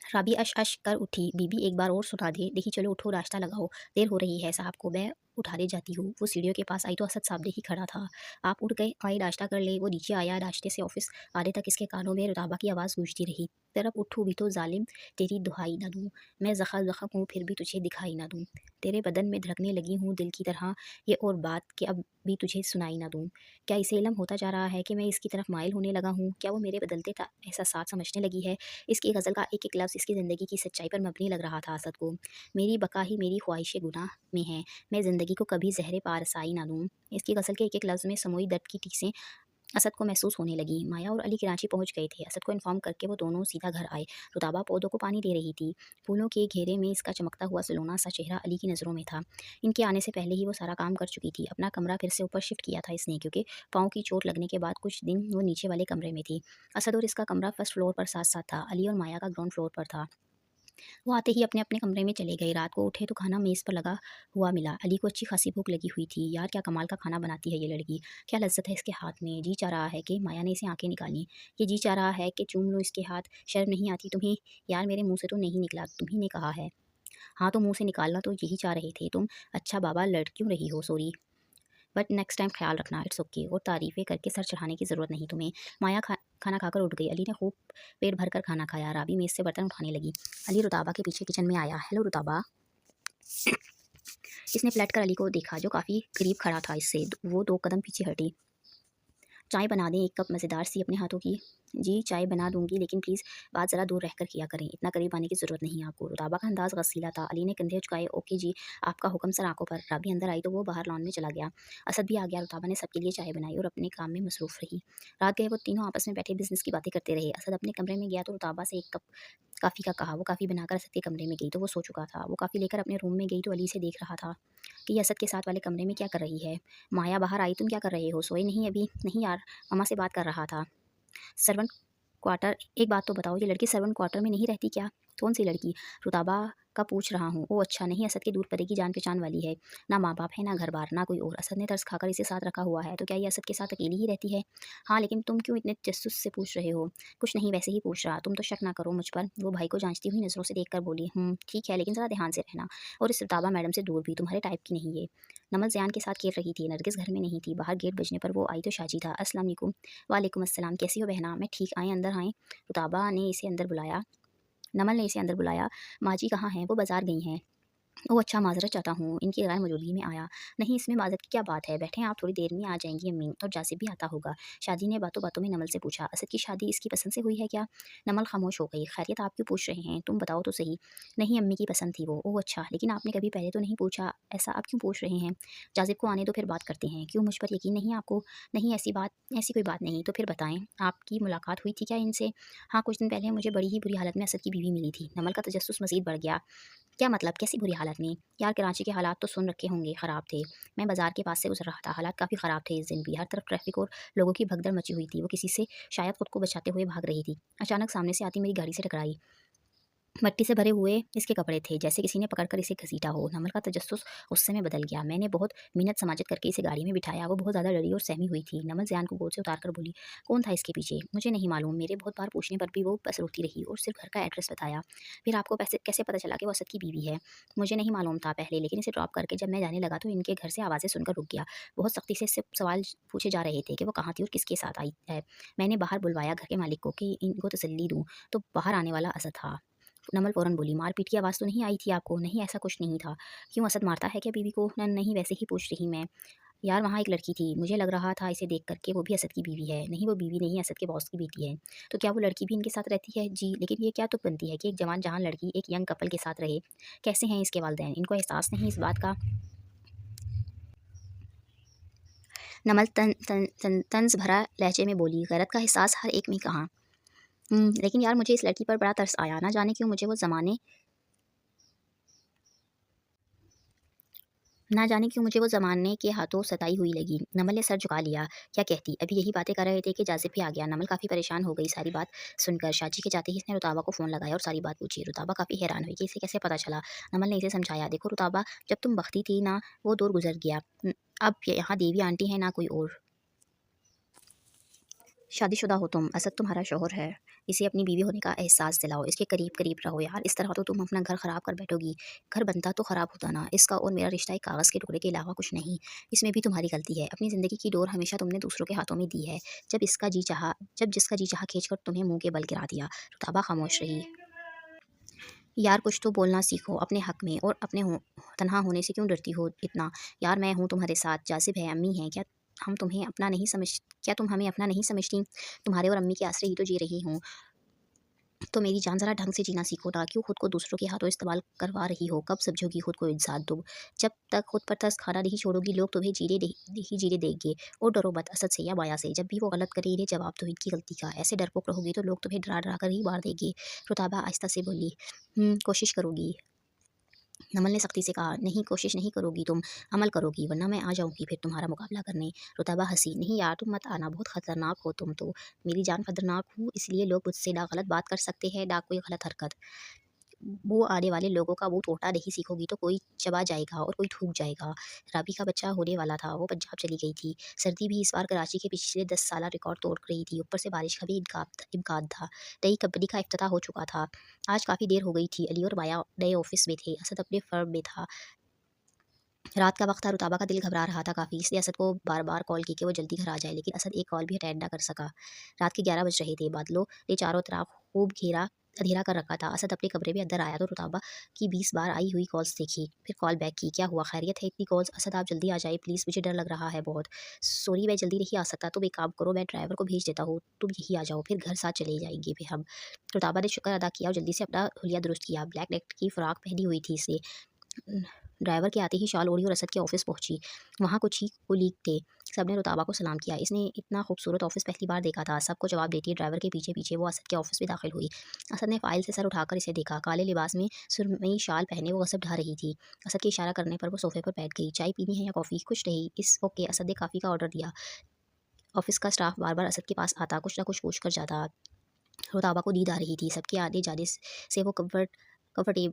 राबी अश अश कर उठी। बीबी एक बार और सुना दे। देखी चलो उठो नाश्ता लगाओ, देर हो रही है, साहब को मैं उठाने जाती हूँ। वो सीढ़ियों के पास आई तो असद सामने ही खड़ा था। आप उठ गए, आए नाश्ता कर ले। वो नीचे आया। नाश्ते से ऑफिस आने तक इसके कानों में रुताबा की आवाज़ गूंजती रही। तरफ उठूँ भी तो ज़ालिम तेरी दुहाई ना दूँ। मैं ज़ख़म ज़ख़म हूँ फिर भी तुझे दिखाई ना दूँ। तेरे बदन में धड़कने लगी हूँ दिल की तरह, ये और बात कि अब भी तुझे सुनाई ना दूँ। क्या इसे इल्म होता जा रहा है कि मैं इसकी तरफ माइल होने लगा हूँ? क्या वो मेरे बदलते एहसासात समझने लगी है? इसकी गज़ल का एक-एक लफ्ज़ इसकी ज़िंदगी की सच्चाई पर मबनी लग रहा था असद को। मेरी बका ही मेरी ख्वाहिशे गुनाह में है, मैं ज़िंदगी को कभी ज़हरे पारसाई ना दूँ। इसकी गज़ल के एक-एक लफ्ज़ में समूई दर्द की टीसें असद को महसूस होने लगी। माया और अली कराची पहुंच गए थे। असद को इन्फॉर्म करके वो दोनों सीधा घर आए। रुताबा पौधों को पानी दे रही थी। फूलों के घेरे में इसका चमकता हुआ सलोना सा चेहरा अली की नज़रों में था। इनके आने से पहले ही वो सारा काम कर चुकी थी। अपना कमरा फिर से ऊपर शिफ्ट किया था इसने, क्योंकि पाँव की चोट लगने के बाद कुछ दिन वो नीचे वाले कमरे में थी। असद और इसका कमरा फर्स्ट फ्लोर पर साथ साथ था। अली और माया का ग्राउंड फ्लोर पर था। वो आते ही अपने-अपने कमरे में चले गए। रात को उठे तो खाना मेज़ पर लगा हुआ मिला। अली को अच्छी खासी भूख लगी हुई थी। यार क्या कमाल का खाना बनाती है ये लड़की। क्या लज़्ज़त है इसके हाथ में। जी चाह रहा है कि माया ने इसे आँखें निकालीं। ये जी चाह रहा है कि चूम लूँ इसके हाथ। शर्म नहीं आती तुम्हें? यार मेरे मुँह से तो नहीं निकला, तुम्ही ने कहा है। हाँ, तो मुँह से निकालना तो यही चाह रहे थे तुम। अच्छा बाबा लड़ क्यों रही हो? सॉरी। बट नेक्स्ट टाइम ख्याल रखना, इट्स ओके। और तारीफ़ें करके सर चढ़ाने की ज़रूरत नहीं तुम्हें। माया खाना खाकर उठ गई। अली ने खूब पेट भरकर खाना खाया। राबी मेज़ से बर्तन उठाने लगी। अली रुताबा के पीछे किचन में आया। हेलो रुताबा। इसने पलट कर अली को देखा जो काफ़ी करीब खड़ा था इससे। वो 2 कदम पीछे हटी। चाय बना दें 1 कप मज़ेदार सी अपने हाथों की। जी चाय बना दूंगी, लेकिन प्लीज़ बात ज़रा दूर रहकर किया करें, इतना करीब आने की ज़रूरत नहीं है आपको। रुताबा का अंदाज़ गसीला था। अली ने कंधे झुकाए। ओके जी, आपका हुक्म सर आंखों पर। राबी अंदर आई तो वो बाहर लॉन में चला गया। असद भी आ गया। रुताबा ने सबके लिए चाय बनाई और अपने काम में मसरूफ़ रही। रात गए वो तीनों आपस में बैठे बिज़नेस की बातें करते रहे। असद अपने कमरे में गया तो रुताबा से 1 कप कॉफ़ी का कहा। वो कॉफ़ी बनाकर असद के कमरे में गई तो वो सो चुका था। वो कॉफ़ी लेकर अपने रूम में गई तो अली से देख रहा था कि ये असद के साथ वाले कमरे में क्या कर रही है। माया बाहर आई, तुम क्या कर रहे हो? सोए नहीं अभी? नहीं यार, मम्मा से बात कर रहा था। सर्वेंट क्वार्टर, एक बात तो बताओ, ये लड़की सर्वेंट क्वार्टर में नहीं रहती क्या? कौन सी लड़की? रुताबा का पूछ रहा हूँ। ओह अच्छा, नहीं असद के दूर परे की जान पहचान वाली है। ना माँ बाप है, ना घर बार, ना कोई और। असद ने तरस खाकर इसे साथ रखा हुआ है, तो क्या ये असद के साथ अकेली ही रहती है? हाँ, लेकिन तुम क्यों इतने तजस्सुस से पूछ रहे हो? कुछ नहीं, वैसे ही पूछ रहा। तुम तो शक ना करो मुझ पर। वो भाई को जांचती हुई नज़रों से देखकर बोली। ठीक है, लेकिन ज़रा ध्यान से रहना। और इस रुताबा मैडम से दूर भी, तुम्हारे टाइप की नहीं ये। नमल ज़यान के साथ खेल रही थी। नरगिस घर में नहीं थी। बाहर गेट बजने पर वो आई तो शाजी था। अस्सलाम वालेकुम। वालेकुम अस्सलाम, कैसी हो बहना? मैं ठीक, आएँ अंदर आएँ? रुताबा ने इसे अंदर बुलाया। नमल ने इसे अंदर बुलाया। माँ जी कहाँ हैं? वो बाज़ार गई हैं। ओह अच्छा, माज़रत चाहता हूँ, इनकी गैर मौजूदगी में आया। नहीं, इसमें माज़रत की क्या बात है, बैठें आप, थोड़ी देर में आ जाएँगी अम्मी। और जासिब भी आता होगा। शादी ने बातों-बातों में नमल से पूछा। असद की शादी इसकी पसंद से हुई है क्या? नमल खामोश हो गई। खैरियत, आप क्यों पूछ रहे हैं? तुम बताओ तो सही। नहीं, अम्मी की पसंद थी वो। ओह अच्छा, लेकिन आपने कभी पहले तो नहीं पूछा, ऐसा आप क्यों पूछ रहे हैं? जासिब को आने दो, फिर बात करते हैं। क्यों, मुझ पर यकीन नहीं आपको? नहीं, ऐसी कोई बात नहीं। तो फिर बताएँ, आपकी मुलाकात हुई थी क्या इनसे? हाँ, कुछ दिन पहले मुझे बड़ी ही बुरी हालत में असद की बीवी मिली थी। नमल का तजस्सुस मज़ीद बढ़ गया। क्या मतलब, कैसी बुरी हालत में? यार कराची के हालात तो सुन रखे होंगे, ख़राब थे। मैं बाज़ार के पास से गुज़र रहा था, हालात काफ़ी ख़राब थे इस दिन भी। हर तरफ ट्रैफ़िक और लोगों की भगदड़ मची हुई थी। वो किसी से शायद खुद को बचाते हुए भाग रही थी। अचानक सामने से आती मेरी गाड़ी से टकराई। मट्टी से भरे हुए इसके कपड़े थे, जैसे किसी ने पकड़कर इसे घसीटा हो। नमल का तजस्सुस गुस्से में बदल गया। मैंने बहुत मिन्नत समाजत करके इसे गाड़ी में बिठाया। वो बहुत ज़्यादा डरी और सहमी हुई थी। नमल ज़यान को गोद से उतार कर बोली, कौन था इसके पीछे? मुझे नहीं मालूम। मेरे बहुत बार पूछने पर भी वो बस रोती रही और सिर्फ घर का एड्रेस बताया। फिर आपको कैसे पता चला कि वो असद की बीवी है? मुझे नहीं मालूम था पहले, लेकिन इसे ड्रॉप करके जब मैं जाने लगा तो इनके घर से आवाज़ें सुनकर रुक गया। बहुत सख्ती से इससे सवाल पूछे जा रहे थे कि वो कहाँ थी और किसके साथ आई है। मैंने बाहर बुलवाया घर के मालिक को कि इनको तसल्ली दूँ, तो बाहर आने वाला असद था। नमल फ़ौरन बोली, मारपीट की आवाज़ तो नहीं आई थी आपको? नहीं, ऐसा कुछ नहीं था। क्यों, असद मारता है क्या बीवी को? नहीं, वैसे ही पूछ रही मैं। यार वहाँ एक लड़की थी, मुझे लग रहा था इसे देख कर के वो भी असद की बीवी है। नहीं, वो बीवी नहीं, असद के बॉस की बेटी है। तो क्या वो लड़की भी इनके साथ रहती है? जी, लेकिन ये क्या तुक बनती है कि एक जवान जहान लड़की एक यंग कपल के साथ रहे? कैसे हैं इसके वालिदैन? इनको एहसास नहीं इस बात का? नमल तंज़ भरा लहजे में बोली, गैरत का एहसास हर एक में कहाँ? लेकिन यार मुझे इस लड़की पर बड़ा तरस आया। ना जाने क्यों मुझे वो ज़माने ना जाने क्यों मुझे वो ज़माने के हाथों सताई हुई लगी। नमल ने सर झुका लिया। क्या कहती? अभी यही बातें कर रहे थे कि जाज़िब भी आ गया। नमल काफ़ी परेशान हो गई सारी बात सुनकर। शाजी के जाते ही इसने रुताबा को फ़ोन लगाया और सारी बात पूछी। रुताबा काफ़ी हैरान हुई कि इसे कैसे पता चला। नमल ने इसे समझाया, देखो रुताबा, जब तुम बख्ती थी ना, वो दौर गुज़र गया। अब यहाँ देवी आंटी है, ना कोई और। शादीशुदा हो तुम, असद तुम्हारा शौहर है। इसे अपनी बीवी होने का एहसास दिलाओ, इसके करीब-करीब रहो यार, इस तरह तो तुम अपना घर ख़राब कर बैठोगी। घर बनता तो ख़राब होता ना, इसका और मेरा रिश्ता एक कागज़ के टुकड़े के अलावा कुछ नहीं। इसमें भी तुम्हारी गलती है, अपनी ज़िंदगी की डोर हमेशा तुमने दूसरों के हाथों में दी है। जब जिसका जी चाहा खींचकर तुम्हें मुँह के बल गिरा दिया। रुताबा खामोश रही। यार कुछ तो बोलना सीखो अपने हक़ में और तन्हा होने से क्यों डरती हो इतना? यार मैं हूँ तुम्हारे साथ, जासिब है, अम्मी हैं, क्या तुम हमें अपना नहीं समझती? तुम्हारे और अम्मी के आसरे ही तो जी रही हूँ। तो मेरी जान ज़रा ढंग से जीना सीखो ना, क्यों खुद को दूसरों के हाथों इस्तेमाल करवा रही हो? कब समझोगी खुद को इंसान तुम? जब तक खुद पर तरस खाना नहीं छोड़ोगी, लोग तुम्हें जीने देंगे। और डरो मत असद से या माया से, जब भी वो गलत करे इन्हें जवाब दो इनकी गलती का। ऐसे डरपोक रहोगी तो लोग तुम्हें डरा-डरा कर ही मार देंगे। रुताबा आहिस्ता से बोली, कोशिश करूँगी। नमल ने सख्ती से कहा, नहीं कोशिश नहीं करोगी तुम, अमल करोगी वरना मैं आ जाऊँगी फिर तुम्हारा मुकाबला करने। रुतबा हँसी, नहीं यार तुम मत आना, बहुत खतरनाक हो तुम तो। मेरी जान खतरनाक हूँ इसलिए लोग मुझसे ना गलत बात कर सकते हैं ना कोई गलत हरकत। वो आने वाले लोगों का मुँह तोड़ना नहीं सीखोगी तो कोई चबा जाएगा और कोई थूक जाएगा। राबी का बच्चा होने वाला था, वो पंजाब चली गई थी। सर्दी भी इस बार कराची के पिछले 10 साला रिकॉर्ड तोड़ रही थी, ऊपर से बारिश का भी इम्कान था। नई कंपनी का इफ्तिताह हो चुका था। आज काफ़ी देर हो गई थी, अली और माया नए ऑफिस में थे, असद अपने फर्म में था। रात का वक्त था, रुताबा का दिल घबरा रहा था काफ़ी, इसलिए असद को बार-बार कॉल की कि वो जल्दी घर आ जाए, लेकिन असद एक कॉल भी अटेंड ना कर सका। रात के 11 बज रहे थे, बादलों ने चारों तरफ खूब अंधेरा कर रखा था। असद अपने कमरे में अंदर आया तो रुताबा की 20 बार आई हुई कॉल्स देखी, फिर कॉल बैक की, क्या हुआ खैरियत है इतनी कॉल्स? असद आप जल्दी आ जाइए प्लीज़, मुझे डर लग रहा है बहुत। सॉरी मैं जल्दी नहीं आ सकता, तुम एक काम करो मैं ड्राइवर को भेज देता हूँ, तुम यहीं आ जाओ, फिर घर साथ चले जाएंगे फिर हम। रुताबा ने शुक्र अदा किया और जल्दी से अपना हुलिया दुरुस्त किया। ब्लैक नेट की फ़्रॉक पहनी हुई थी इसे। ड्राइवर के आते ही शाल ओढ़ी और असद के ऑफिस पहुंची। वहाँ कुछ ही कुलीग थे। सबने रुताबा को सलाम किया। इसने इतना खूबसूरत ऑफिस पहली बार देखा था। सबको जवाब देती ड्राइवर के पीछे पीछे वो असद के ऑफिस में दाखिल हुई। असद ने फाइल से सर उठाकर इसे देखा। काले लिबास में सुरमई शाल पहने वो गसब ढा रही थी। असद के इशारा करने पर वो सोफे पर बैठ गई। चाय पीनी है या कॉफ़ी? कुछ नहीं, इस ओके। असद ने काफ़ी का ऑर्डर दिया। ऑफिस का स्टाफ बार बार असद के पास आता, कुछ ना कुछ पूछ कर जाता। रुताबा को नींद आ रही थी। सबके आने जाने से वो कंफर्टेबल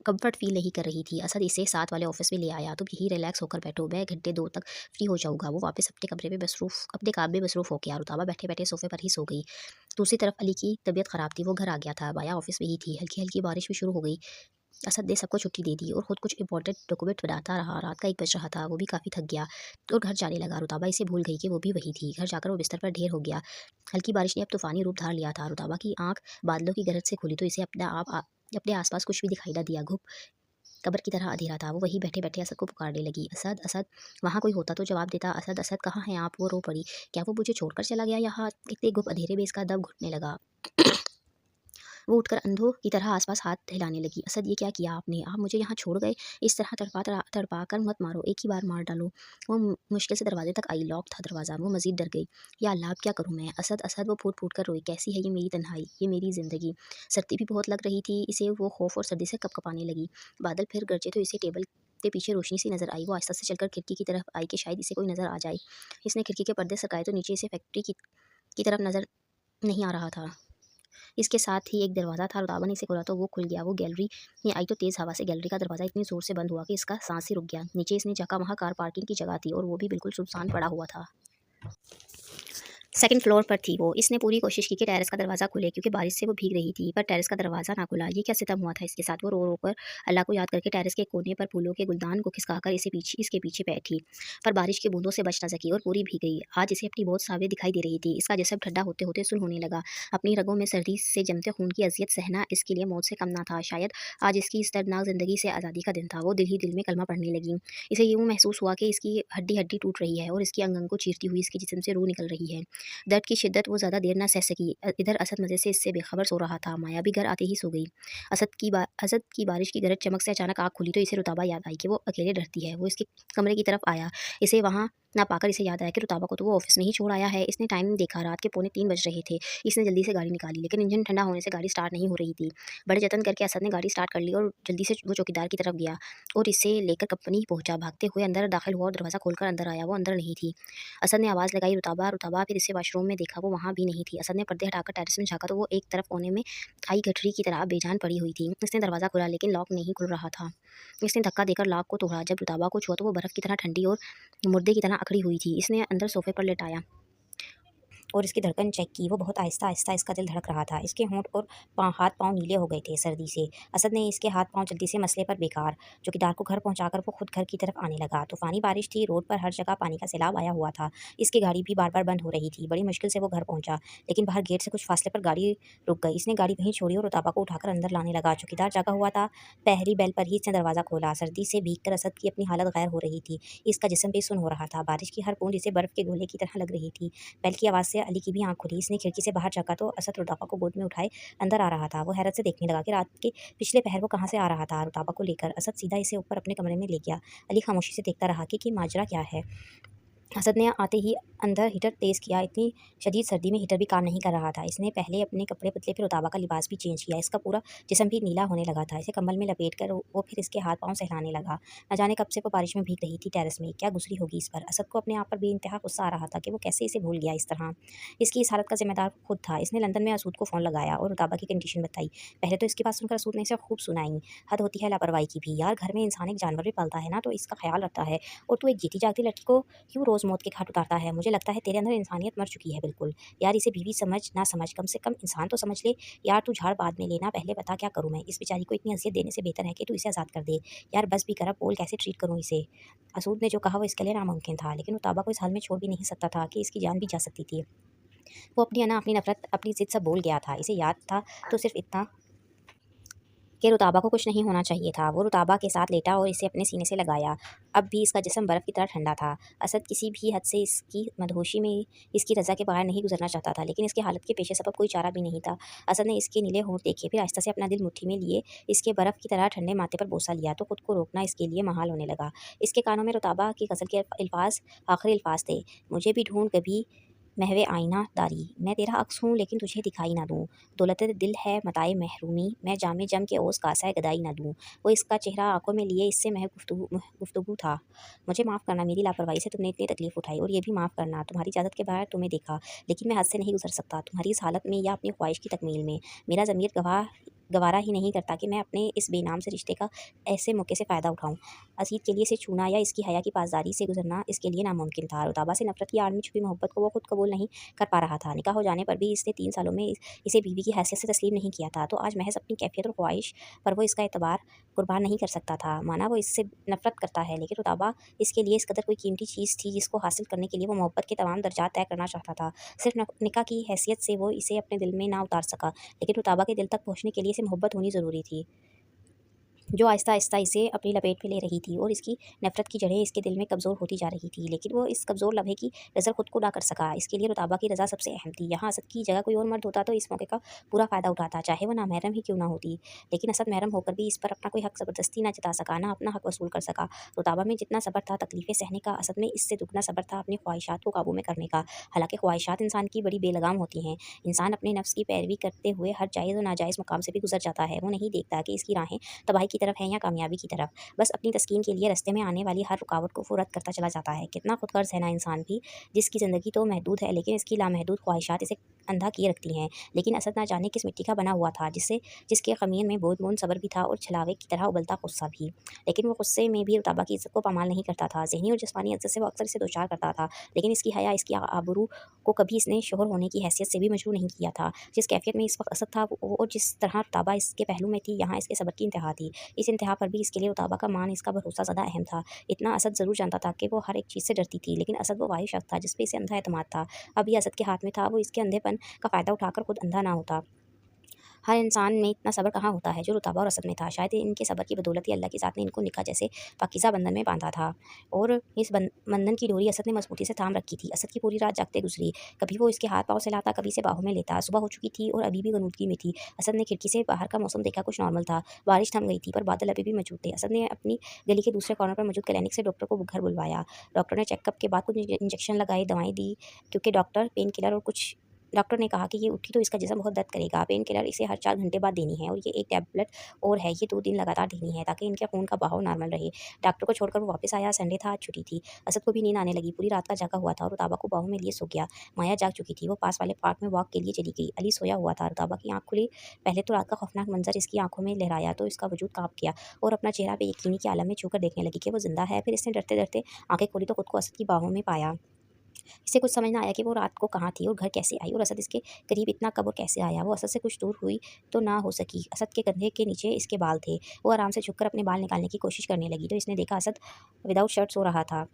कंफर्ट फ़ील नहीं कर रही थी। असद इसे साथ वाले ऑफ़िस में ले आया, तुम यहीं रिलैक्स होकर बैठो, मैं घंटे 2 तक फ्री हो जाऊँगा। वो वापस अपने काम में मसरूफ़ हो गया। रुताबा बैठे-बैठे सोफ़े पर ही सो गई। दूसरी तरफ अली की तबीयत ख़राब थी, वो घर आ गया था। बाया ऑफ़िस में ही थी। हल्की-हल्की बारिश भी शुरू हो गई। असद ने सबको छुट्टी दे दी और खुद कुछ इंपॉर्टेंट डॉक्यूमेंट बनाता रहा। रात का 1 बज रहा था, वो भी काफ़ी थक गया और घर जाने लगा। रुताबा इसे भूल गई कि वो भी वही थी। घर जाकर वो बिस्तर पर ढेर हो गया। हल्की बारिश ने अब तूफ़ानी रूप धार लिया था। रुताबा की आँख बादलों की गरज से खुली तो इसे अपने आस-पास कुछ भी दिखाई ना दिया। कब्र की तरह अंधेरा था। वो वहीं बैठे-बैठे असद को पुकारने लगी, "असद, असद।" वहाँ कोई होता तो जवाब देता, "असद, असद कहाँ हैं आप?" वो रो पड़ी, "क्या वो मुझे छोड़कर चला गया यहाँ?" इतने गुप अंधेरे में इसका दम घुटने लगा। वो उठकर अंधों की तरह आस-पास हाथ हिलाने लगी, "असद ये क्या किया आपने? आप मुझे यहाँ छोड़ गए? इस तरह तड़पा कर मत मारो, एक ही बार मार डालो।" वो मुश्किल से दरवाजे तक आई, लॉक था दरवाज़ा। वो मज़ीद डर गई, "या अल्लाह! अब क्या करूँ मैं? असद, असद।" वो फूट-फूट कर रोई, "कैसी है ये मेरी तन्हाई, ये मेरी ज़िंदगी।" सर्दी भी बहुत लग रही थी इसे, वो खौफ़ और सर्दी से कँपकँपाने लगी। बादल फिर गरजे तो इसे टेबल के पीछे रोशनी सी नज़र आई। वो आहिस्ता से चलकर खिड़की की तरफ आई कि शायद इसे कोई नज़र आ जाए। इसने खिड़की के पर्दे सरकाए तो नीचे इसे फैक्ट्री की तरफ नज़र नहीं आ रहा था। इसके साथ ही एक दरवाज़ा था, रुताबा ने इसे खोला तो वो खुल गया। वो गैलरी में आई तो तेज़ हवा से गैलरी का दरवाज़ा इतनी ज़ोर से बंद हुआ कि इसका साँस ही रुक गया। नीचे इसने झाँका, वहाँ कार पार्किंग की जगह थी और वो भी बिल्कुल सुनसान पड़ा हुआ था। सेकंड फ्लोर पर थी वो। इसने पूरी कोशिश की कि टेरेस का दरवाज़ा खुले क्योंकि बारिश से वो भीग रही थी, पर टेरेस का दरवाज़ा ना खुला। ये क्या सितम हुआ था इसके साथ? वो रो-रो कर अल्लाह को याद करके टेरेस के कोने पर फूलों के गुलदान को खिसकाकर इसके पीछे बैठी, पर बारिश की बूंदों से बच ना सकी और पूरी भीग गई। आज इसे अपनी मौत सामने दिखाई दे रही थी। इसका जिस्म ठंडा होते-होते सुन्न होने लगा। अपनी रगों में सर्दी से जमते खून की अज़ियत सहना इसके लिए मौत से कम ना था। शायद आज इसकी इस दर्दनाक ज़िंदगी से आज़ादी का दिन था। वो दिल ही दिल में कलमा पढ़ने लगी। इसे यूँ महसूस हुआ कि इसकी हड्डी-हड्डी टूट रही है और इसकी अंग-अंग को चीरती हुई इसके जिस्म से रूह निकल रही है। दर्द की शिद्दत वो ज़्यादा देर ना सह सकी। इधर असद मज़े से इससे बेखबर सो रहा था। माया भी घर आते ही सो गई। असद की बारिश की गरज चमक से अचानक आँख खुली तो इसे रुताबा याद आई कि वो अकेले डरती है। वो इसके कमरे की तरफ आया। इसे वहाँ ना पाकर इसे याद आया कि रुताबा को तो वो ऑफिस में ही छोड़ आया है। इसने टाइम देखा, रात के पौने 3 बज रहे थे। इसने जल्दी से गाड़ी निकाली, लेकिन इंजन ठंडा होने से गाड़ी स्टार्ट नहीं हो रही थी। बड़े जतन करके असद ने गाड़ी स्टार्ट कर ली और जल्दी से वो चौकीदार की तरफ गया और इसे लेकर कंपनी पहुंचा। भागते हुए अंदर दाखिल हुआ और दरवाज़ा खोलकर अंदर आया। वो अंदर नहीं थी। असद ने आवाज़ लगाई, "रुताबा, रुताबा।" फिर इसे वॉशरूम में देखा, वो वहाँ भी नहीं थी। असद ने पर्दे हटाकर टेरेस में झाँका तो वो एक तरफ कोने में आई गठरी की तरह बेजान पड़ी हुई थी। इसने दरवाज़ा खोला लेकिन लॉक नहीं खुल रहा था। इसने धक्का देकर लॉक को तोड़ा। जब रुताबा को छुआ तो वो बर्फ़ की तरह ठंडी और मुर्दे की तरह अकड़ी हुई थी। इसने अंदर सोफ़े पर लेटाया और इसकी धड़कन चेक की। वो बहुत आहिस्ता आहिस्ता इसका दिल धड़क रहा था। इसके होंठ और हाथ पाँव नीले हो गए थे सर्दी से। असद ने इसके हाथ पाँव जल्दी से मसले पर बेकार चौकीदार को घर पहुंचाकर वो खुद घर की तरफ आने लगा। तूफानी बारिश थी, रोड पर हर जगह पानी का सैलाब आया हुआ था। इसकी गाड़ी भी बार बार बंद हो रही थी। बड़ी मुश्किल से वो घर पहुंचा, लेकिन बाहर गेट से कुछ फासले पर गाड़ी रुक गई। इसने गाड़ी वहीं छोड़ी और रुताबा को उठाकर अंदर लाने लगा। चौकीदार जागा हुआ था। पहली बेल पर ही इसने दरवाज़ा खोला। सर्दी से भीगकर असद की अपनी हालत गैर हो रही थी। इसका जिस्म बेसुन हो रहा था। बारिश की हर बूंद इसे बर्फ के गोले की तरह लग रही थी। बेल की आवाज़ से अली की भी आंख खुली। इसने खिड़की से बाहर झाँका तो असद रुताबा को गोद में उठाए अंदर आ रहा था। वो हैरत से देखने लगा कि रात के पिछले पहर वो कहाँ से आ रहा था। रुताबा को लेकर असद सीधा इसे ऊपर अपने कमरे में ले गया। अली खामोशी से देखता रहा कि माजरा क्या है। असद ने आते ही अंदर हीटर तेज़ किया। इतनी शदीद सर्दी में हीटर भी काम नहीं कर रहा था। इसने पहले अपने कपड़े बदले, फिर रुताबा का लिबास भी चेंज किया। इसका पूरा जिस्म भी नीला होने लगा था। इसे कंबल में लपेट कर वो फिर इसके हाथ पाँव सहलाने लगा। न जाने कब से वो बारिश में भीग रही थी टेरेस में। क्या गुजरी होगी इस पर। असद को अपने आप पर बेइंतहा गुस्सा आ रहा था कि वो कैसे इसे भूल गया इस तरह। इसकी इस हालत का जिम्मेदार खुद था। इसने लंदन में असूद को फ़ोन लगाया और रुताबा की कंडीशन बताई। पहले तो इसकी बात सुनकर असूद ने इसे खूब सुनाई। हद होती है लापरवाही की भी। यार, घर में इंसान एक जानवर भी पालता है ना, तो इसका ख्याल रखता है, और तू एक जीती जागती लड़की को क्यों रोज़ मौत के घाट उतारता है। मुझे लगता है तेरे अंदर इंसानियत मर चुकी है बिल्कुल। यार, इसे बीवी समझ ना समझ, कम से कम इंसान तो समझ ले। यार, तू झाड़ बाद में लेना, पहले बता क्या करूँ मैं। इस बेचारी को इतनी अज़ियत देने से बेहतर है कि तू इसे आज़ाद कर दे। यार बस भी कर, अब बोल कैसे ट्रीट करूँ इसे। असूद ने जो कहा वो इसके लिए नामुमकिन था, लेकिन रुताबा को इस हाल में छोड़ भी नहीं सकता था कि इसकी जान भी जा सकती थी। वो अपनी अना, अपनी नफरत, अपनी ज़िद सब बोल गया था। इसे याद था तो सिर्फ इतना कि रुताबा को कुछ नहीं होना चाहिए था। वो रुताबा के साथ लेटा और इसे अपने सीने से लगाया। अब भी इसका जिस्म बर्फ़ की तरह ठंडा था। असद किसी भी हद से इसकी मदहोशी में इसकी रज़ा के बगैर नहीं गुजरना चाहता था, लेकिन इसकी हालत के पेश सबब कोई चारा भी नहीं था। असद ने इसके नीले होंठ देखे, फिर आहिस्ता से अपना दिल मुट्ठी में लिए इसके बर्फ़ की तरह ठंडे माथे पर बोसा लिया, तो खुद को रोकना इसके लिए महाल होने लगा। इसके कानों में रुताबा की गज़ल के अल्फाज आखिरी अल्फाज थे। मुझे भी ढूंढ कभी महवे आईना दारी, मैं तेरा अक्स हूँ लेकिन तुझे दिखाई ना दूँ। दौलत दिल है मताए महरूमी, मैं जामे जम के ओस कासा गदाई ना दूँ। वो इसका चेहरा आंखों में लिए इससे मह गुफ्तगू था। मुझे माफ़ करना, मेरी लापरवाही से तुमने इतनी तकलीफ़ उठाई, और ये भी माफ़ करना, तुम्हारी इजाज़त के बगैर तुम्हें देखा, लेकिन मैं हद से नहीं गुजर सकता तुम्हारी इस हालत में या अपनी ख्वाहिश की तकमील में। मेरा ज़मीर गवारा ही नहीं करता कि मैं अपने इस बेनाम से रिश्ते का ऐसे मौके से फ़ायदा उठाऊँ। असीद के लिए इसे छूना या इसकी हया की पासदारी से गुजरना इसके लिए नामुमकिन था। रुताबा से नफरत की आड़ में छुपी मोहब्बत को वो खुद कबूल नहीं कर पा रहा था। निकाह हो जाने पर भी इसने 3 सालों में इसे बीवी की हैसियत से तस्लीम नहीं किया था, तो आज महज अपनी कैफियत और ख्वाहिश पर वो इसका एतबार कुर्बान नहीं कर सकता था। माना वो इससे नफरत करता है, लेकिन रुताबा इसके लिए इस कदर कोई कीमती चीज़ थी जिसको हासिल करने के लिए वो मोहब्बत के तमाम दर्जात तय करना चाहता था। सिर्फ निकाह की हैसियत से वो इसे अपने दिल में ना उतार सका, लेकिन रुताबा के दिल तक पहुँचने के लिए इसे मोहब्बत होनी ज़रूरी थी, जो आहिस्ता-आहिस्ता इसे अपनी लपेट में ले रही थी, और इसकी नफ़रत की जड़ें इसके दिल में कमज़ोर होती जा रही थी। लेकिन वो इस कमज़ोर लम्हे की नज़र खुद को ना कर सका। इसके लिए रुताबा की रज़ा सबसे अहम थी। यहाँ असद की जगह कोई और मर्द होता तो इस मौके का पूरा फ़ायदा उठाता, चाहे वो नामहरम ही क्यों ना होती। लेकिन असद महरम होकर भी इस पर अपना कोई हक़ ज़बरदस्ती ना जता सका, ना अपना हक़ वसूल कर सका। रुताबा में जितना सब्र था तकलीफ़ें सहने का, असद में इससे दुगना सब्र था अपनी ख्वाहिशात को काबू में करने का। हालाँकि ख्वाहिशात इंसान की बड़ी बेलगाम होती हैं। इंसान अपने नफ्स की पैरवी करते हुए हर जायज़ और नाजायज़ मुकाम से भी गुज़र जाता है। वो नहीं देखता कि इसकी राहें तबाही की तरफ है या कामयाबी की तरफ। बस अपनी तस्कीन के लिए रास्ते में आने वाली हर रुकावट को वो रद्द करता चला जाता है। कितना खुदगर्ज़ है ना इंसान भी, जिसकी ज़िंदगी तो महदूद है, लेकिन इसकी लामहदूद ख्वाहिशात इसे अंधा किए रखती हैं। लेकिन असद ना जाने किस मिट्टी का बना हुआ था, जिसके ख़मीर में बूँद-बूँद सब्र भी था और छलावे की तरह उबलता गुस्सा भी। लेकिन वो गुस्से में भी रुताबा की इज़्ज़त को पामाल नहीं करता था। ज़हनी और जिस्मानी इज़्ज़त से वो अक्सर इसे दो-चार करता था, लेकिन इसकी हया, इसकी आबरू को कभी इसने शोहर होने की हैसियत से भी मजरूह नहीं किया था। जिस कैफियत में इस वक्त असद था, वो और जिस तरह रुताबा इसके पहलू में थी, यहाँ इसके सब्र की इंतहा थी। इस इंतहा पर भी इसके लिए रुताबा का मान, इसका भरोसा ज़्यादा अहम था। इतना असद ज़रूर जानता था कि वो हर एक चीज़ से डरती थी, लेकिन असद वो वाहिद शख्स था जिस पे इसे अंधा एतमाद था। अब ये असद के हाथ में था, वो इसके अंधेपन का फ़ायदा उठाकर खुद अंधा ना होता। हर इंसान में इतना सब्र कहाँ होता है जो रुताबा और असद में था। शायद इनके सब्र की बदौलत ही अल्लाह के साथ ने इनको निकाह जैसे पाकीज़ा बंधन में बांधा था, और इस बंधन की डोरी असद ने मजबूती से थाम रखी थी। असद की पूरी रात जागते गुजरी। कभी वो इसके हाथ पाँव सहलाता, कभी इसे बाहों में लेता। सुबह हो चुकी थी और अभी भी गनूदगी में थी। असद ने खिड़की से बाहर का मौसम देखा, कुछ नॉर्मल था। बारिश थम गई थी, पर बादल अभी भी मौजूद थे। असद ने अपनी गली के दूसरे कॉर्नर पर मौजूद क्लिनिक से डॉक्टर को घर बुलवाया। डॉक्टर ने चेकअप के बाद कुछ इंजेक्शन लगाए, दवाएँ दी, क्योंकि डॉक्टर ने कहा कि ये उठी तो इसका जिस्म बहुत दर्द करेगा। पेन किलर इसे हर 4 घंटे बाद देनी है, और ये एक टैबलेट और है, ये 2 दिन लगातार देनी है, ताकि इनके खून का बहाव नॉर्मल रहे। डॉक्टर को छोड़कर वो वापस आया। संडे था, आज छुट्टी थी। असद को भी नींद आने लगी। पूरी रात का जागा हुआ था और रुताबा को बाहों में लिए सो गया। माया जाग चुकी थी। वो पास वाले पार्क में वॉक के लिए चली गई। अली सोया हुआ था। रुताबा की आँख खुली। पहले तो रात का खौफनाक मंजर इसकी आंखों में लहराया, तो इसका वजूद काँप गया और अपना चेहरा बेयकीनी के आलम में छूकर देखने लगी कि वो जिंदा है। फिर इसने डरते डरते आंखें खोली तो खुद को असद की बाहों में पाया। इसे कुछ समझ ना आया कि वो रात को कहाँ थी और घर कैसे आई और असद इसके करीब इतना कब और कैसे आया। वो असद से कुछ दूर हुई तो ना हो सकी। असद के कंधे के नीचे इसके बाल थे। वो आराम से झुककर अपने बाल निकालने की कोशिश करने लगी तो इसने देखा असद विदाउट शर्ट सो रहा था।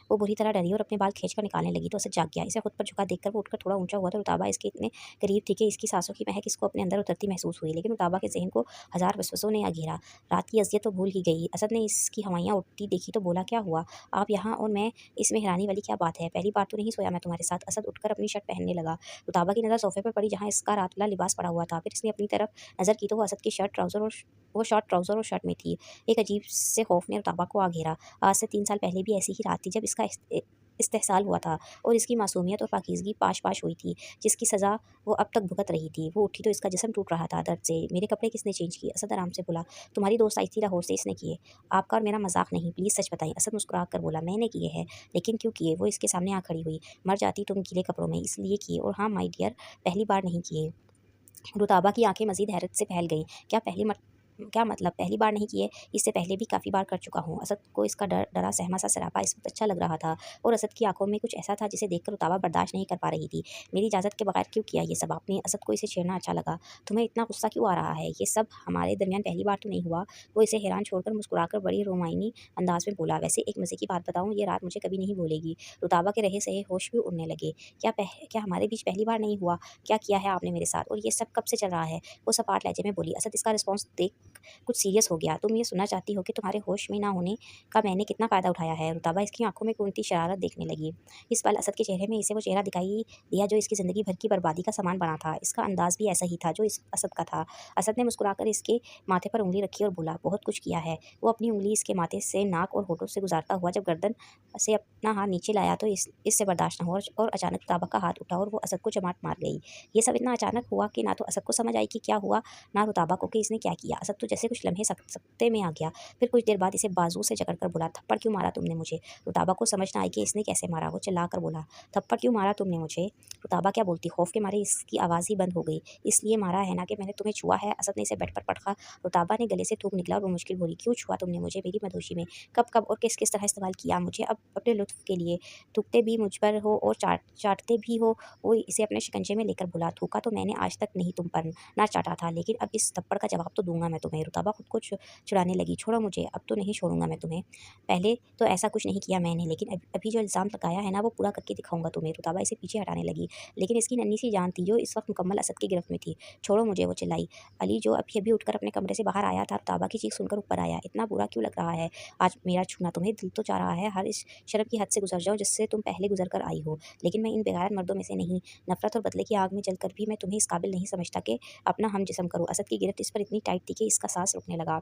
वो बुरी तरह डरी और अपने बाल खींचकर निकालने लगी तो असद जाग गया। इसे खुद पर झुका देखकर वो उठकर थोड़ा ऊंचा हुआ तो रुताबा इसके इतने करीब थी कि इसकी सांसों की महक इसको अपने अंदर उतरती महसूस हुई। लेकिन रुताबा के जहन को हजार वसवसों ने घेरा। रात की अजियत तो भूल ही गई। असद ने इसकी हवाइयाँ उठती देखी तो बोला, क्या हुआ आप यहाँ और मैं? इसमें हैरानी वाली क्या बात है? पहली बार तो नहीं सोया मैं तुम्हारे साथ। असद उठकर अपनी शर्ट पहनने लगा। रुताबा की नज़र सोफे पर पड़ी जहाँ इसका रात वाला लिबास पड़ा हुआ था। फिर इसने अपनी तरफ नज़र की तो वो असद की शर्ट ट्राउज़र और शर्ट में थी। एक अजीब से खौफ ने रुताबा को आ घेरा। आज से 3 साल पहले भी ऐसी ही रात थी जब इसका इस्तेहसाल हुआ था और इसकी मासूमियत और पाकीज़गी पाश-पाश हुई थी, जिसकी सज़ा वो अब तक भुगत रही थी। वो उठी तो इसका जिस्म टूट रहा था दर्द से। मेरे कपड़े किसने चेंज किए? असद आराम से बोला, तुम्हारी दोस्त आई थी लाहौर से, इसने किए। आपका और मेरा मज़ाक नहीं, प्लीज़ सच बताइए। असद मुस्कुरा कर बोला, मैंने किए हैं। लेकिन क्यों किए? वो इसके सामने आ खड़ी हुई। मर जाती तुम गीले कपड़ों में, इसलिए किए। और हाँ माय डियर, पहली बार नहीं किए। रुताबा की आंखें मज़ीद हैरत से फैल गईं। क्या मतलब पहली बार नहीं किए? इससे पहले भी काफ़ी बार कर चुका हूँ। असद को इसका डरा सहमा सा सरापा इस वक़्त अच्छा लग रहा था और असद की आंखों में कुछ ऐसा था जिसे देखकर रुताबा बर्दाश्त नहीं कर पा रही थी। मेरी इजाज़त के बगैर क्यों किया ये सब आपने? असद को इसे छेड़ना अच्छा लगा। तुम्हें इतना गुस्सा क्यों आ रहा है? ये सब हमारे दरमियान पहली बार तो नहीं हुआ। वो इसे हैरान छोड़कर मुस्कुराकर बड़ी रोमानी अंदाज में बोला, वैसे एक मज़े की बात बताऊँ, ये रात मुझे कभी नहीं भूलेगी। रुताबा के रहे-सहे होश भी उड़ने लगे। क्या हमारे बीच पहली बार नहीं हुआ? क्या किया है आपने मेरे साथ? और ये सब कब से चल रहा है? वो सपाट लहजे में बोली। असद इसका रिस्पॉन्स देख कुछ सीरियस हो गया। तुम ये सुनना चाहती हो कि तुम्हारे होश में ना होने का मैंने कितना फ़ायदा उठाया है? रुताबा इसकी आंखों में कूनती शरारत देखने लगी। इस पल असद के चेहरे में इसे वो चेहरा दिखाई दिया जो इसकी ज़िंदगी भर की बर्बादी का सामान बना था। इसका अंदाज़ भी ऐसा ही था जो इस असद का था। असद ने मुस्कुराकर इसके माथे पर उँगली रखी और बोला, बहुत कुछ किया है। वो अपनी उँगली इसके माथे से नाक और होठों से गुज़ारता हुआ जब गर्दन से अपना हाथ नीचे लाया तो इससे बर्दाश्त न हुआ और अचानक रुताबा का हाथ उठा और वो असद को चमाट मार गई। ये सब इतना अचानक हुआ कि ना तो असद को समझ आई कि क्या हुआ, ना रुताबा को कि इसने क्या किया। असद तो जैसे कुछ लम्हे सकते में आ गया। फिर कुछ देर बाद इसे बाजू से जकड़कर बोला, थप्पड़ क्यों मारा तुमने मुझे? रुताबा को समझ ना आई कि इसने कैसे मारा। वो चिल्लाकर बोला, थप्पड़ क्यों मारा तुमने मुझे? रुताबा क्या बोलती, खौफ के मारे इसकी आवाज़ ही बंद हो गई। इसलिए मारा है ना कि मैंने तुम्हें छुआ है? असद ने इसे बेड पर पटका। रुताबा ने गले से थूक निकला और वो मुश्किल बोली, क्यों छुआ तुमने मुझे मेरी मधोशी में? कब और किस तरह इस्तेमाल किया मुझे अब अपने लुत्फ़ के लिए? थूकते भी मुझ पर हो और चाटते भी हो। वो इसे अपने शिकंजे में लेकर बोला, थूका तो मैंने आज तक नहीं तुम पर, ना चाटा था, लेकिन अब इस थप्पड़ का जवाब तो दूँगा मैं तुम्हें। रुताबा खुद को छुड़ाने लगी, छोड़ो मुझे, अब तो नहीं छोड़ूंगा मैं तुम्हें। पहले तो ऐसा कुछ नहीं किया मैंने, लेकिन अभी जो इल्ज़ाम लगाया है ना वो पूरा करके दिखाऊंगा तुम्हें। रुताबा इसे पीछे हटाने लगी, लेकिन इसकी नन्ही सी जान थी जो इस वक्त मुकम्मल असद की गिरफ्त में थी। छोड़ो मुझे, वो चिल्लाई। अली जो अभी अभी उठकर अपने कमरे से बाहर आया था रुताबा की चीख सुनकर ऊपर आया। इतना बुरा क्यों लग रहा है आज मेरा छूना तुम्हें? दिल तो चाह रहा है हर इस शर्म की हद से गुजर जाऊँ जिससे तुम पहले गुजर कर आई हो, लेकिन मैं इन बेगैरत मर्दों में से नहीं। नफरत और बदले की आग में जलकर भी मैं तुम्हें इस काबिल नहीं समझता कि अपना हम जिस्म करूँ। असद की गिरफ्त इस पर इतनी टाइट थी कि इसका सांस रुकने लगा।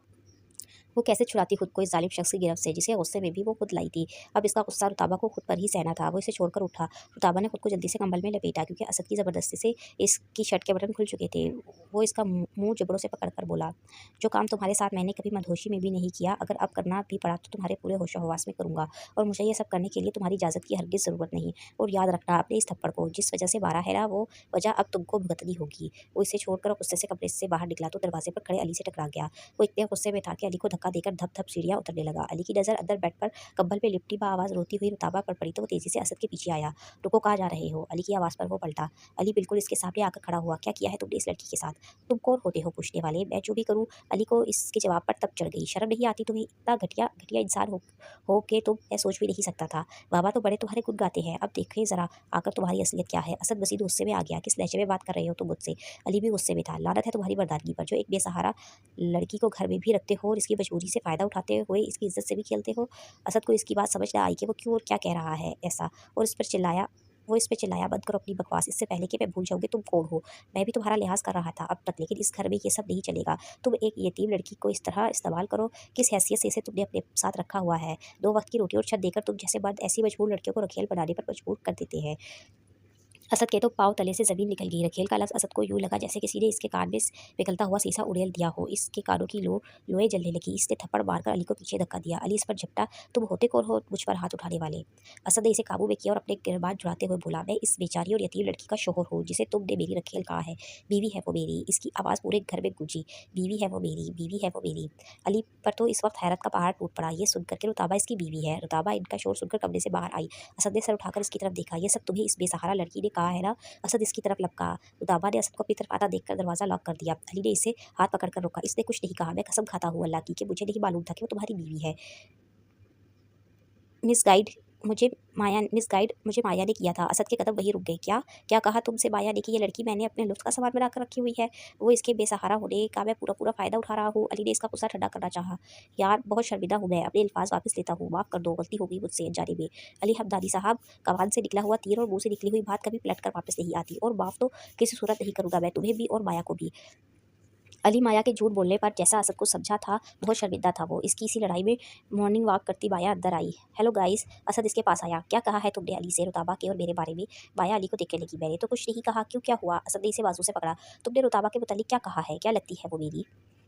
वो कैसे छुड़ाती खुद को इस जालिम शख्स की गिरफ्त से जिसे गुस्से में भी वो खुद लाई थी। अब इसका गुस्सा रुताबा को खुद पर ही सहना था। वो इसे छोड़कर उठा। रुताबा ने खुद को जल्दी से कंबल में लपेटा क्योंकि असद की ज़बरदस्ती से इसकी शर्ट के बटन खुल चुके थे। वो इसका मुंह जबरों से पकड़कर बोला, जो काम तुम्हारे साथ मैंने कभी मदहोशी में भी नहीं किया, अगर अब करना भी पड़ा तो तुम्हारे पूरे होशो हवास में करूँगा, और मुझे ये सब करने के लिए तुम्हारी इजाज़त की हरगिज़ ज़रूरत नहीं। और याद रखना अपने इस थप्पड़ को, जिस वजह से मारा है ना, वो वजह अब तुमको भुगतनी होगी। वो इसे छोड़कर गुस्से से कमरे से बाहर निकला तो दरवाजे पर खड़े अली से टकरा गया। वो इतने गुस्से में था कि अली को धक्का देकर धप-धप सीढ़ियाँ उतरने लगा। अली की नज़र अंदर बेड पर कंबल पे लिपटी आवाज़ रोती हुई रुताबा पर पड़ी तो वो तेज़ी से असद के पीछे आया। रुको, कहाँ जा रहे हो? अली की आवाज़ पर वो पलटा। अली बिल्कुल इसके सामने आकर खड़ा हुआ। क्या किया है तुमने इस लड़की के साथ? तुम कौन होते हो पूछने वाले? मैं जो भी करूँ। अली को इसके जवाब पर तब चढ़ गई। शर्म नहीं आती तुम्हें? इतना घटिया घटिया इंसान हो के तुम, मैं सोच भी नहीं सकता था। बाबा तो बड़े तुम्हारे गुण गाते हैं, अब देखें ज़रा आकर तुम्हारी असलियत क्या है। असद मज़ीद गुस्से में आ गया। किस लहजे में बात कर रहे हो तुम मुझसे? अली भी गुस्से में था। लानत है तुम्हारी मर्दानगी पर, जो एक बेसहारा लड़की को घर में भी रखते हो और इसकी मजबूरी से फ़ायदा उठाते हुए इसकी इज़्ज़त से भी खेलते हो। असद को इसकी बात समझ ना आई कि वो क्यों और क्या कह रहा है ऐसा, और इस पे चिल्लाया, बंद करो अपनी बकवास, इससे पहले कि मैं भूल जाऊँ कि तुम कौन हो। मैं भी तुम्हारा लिहाज़ कर रहा था अब तक, लेकिन इस घर में ये सब नहीं चलेगा। तुम एक यतीम लड़की को इस तरह इस्तेमाल करो, किस हैसियत से इसे तुमने अपने साथ रखा हुआ है? 2 वक़्त की रोटी और छत देकर तुम जैसे मर्द ऐसी मजबूर लड़कियों को रखेल बनाने पर मजबूर कर देते हैं। असद के तो पाँव तले से ज़मीन निकल गई। रखेल का लफ्ज़ असद को यूँ लगा जैसे किसी ने इसके कान में पिघलता हुआ शीशा उड़ेल दिया हो। इसके कानों की लोएं जलने लगी। इसने थप्पड़ मारकर अली को पीछे धक्का दिया। अली इस पर झपटा, तुम होते कौन हो मुझ पर हाथ उठाने वाले? असद ने इसे काबू में किया और अपने गिरबान जुड़ाते हुए बोला, मैं इस बेचारी और यतीम लड़की का शौहर हूँ जिसे तुमने मेरी रखेल कहा है। बीवी है वो मेरी। इसकी आवाज़ पूरे घर में गूंजी। बीवी है वो मेरी, बीवी है वो मेरी। अली पर तो इस वक्त हैरत का पहाड़ टूट पड़ा। ये सुनकर कि रुताबा इसकी बीवी है। रुताबा इनका शोर सुनकर कमरे से बाहर आई। असद ने सर उठाकर इसकी तरफ देखा। ये सब तुम्हें इस बेसहारा लड़की ने कहा है ना? असद इसकी तरफ लपका। रुताबा ने असद को अपनी तरफ आता देखकर दरवाज़ा लॉक कर दिया। अली ने इसे हाथ पकड़कर रोका। इसने कुछ नहीं कहा। मैं कसम खाता हूँ अल्लाह की कि मुझे नहीं मालूम था कि वो तुम्हारी बीवी है। मिस गाइड मिस गाइड मुझे माया ने किया था। असद के कदम वहीं रुक गए। क्या क्या कहा तुमसे माया ने कि ये लड़की मैंने अपने लुत्फ का सामान बनाकर रखी हुई है? वो इसके बेसहारा होने का मैं पूरा पूरा फ़ायदा उठा रहा हूँ। अली ने इसका गुस्सा ठंडा करना चाहा। यार बहुत शर्मिंदा हूँ मैं। अपने अल्फाज वापस लेता हूँ। माफ़ कर दो, गलती हो गई मुझसे अनजाने में। अली हमदानी साहब, कमान से निकला हुआ तीर और मुँह से निकली हुई बात कभी पलट कर वापस नहीं आती। और माफ़ तो किसी सूरत नहीं करूँगा मैं तुम्हें भी और माया को भी। अली माया के झूठ बोलने पर जैसा असद को समझा था, बहुत शर्मिंदा था वो। इसकी इसी लड़ाई में मॉर्निंग वॉक करती माया अंदर आई। हेलो गाइस, असद इसके पास आया। क्या कहा है तुमने अली से, रुताबा के और मेरे बारे में? माया अली को देखने लगी। मैंने तो कुछ नहीं कहा। क्यों, क्या हुआ? असद ने इसे बाजू से पकड़ा। तुमने रुताबा के मुतालिक क्या कहा है? क्या लगती है वो मेरी?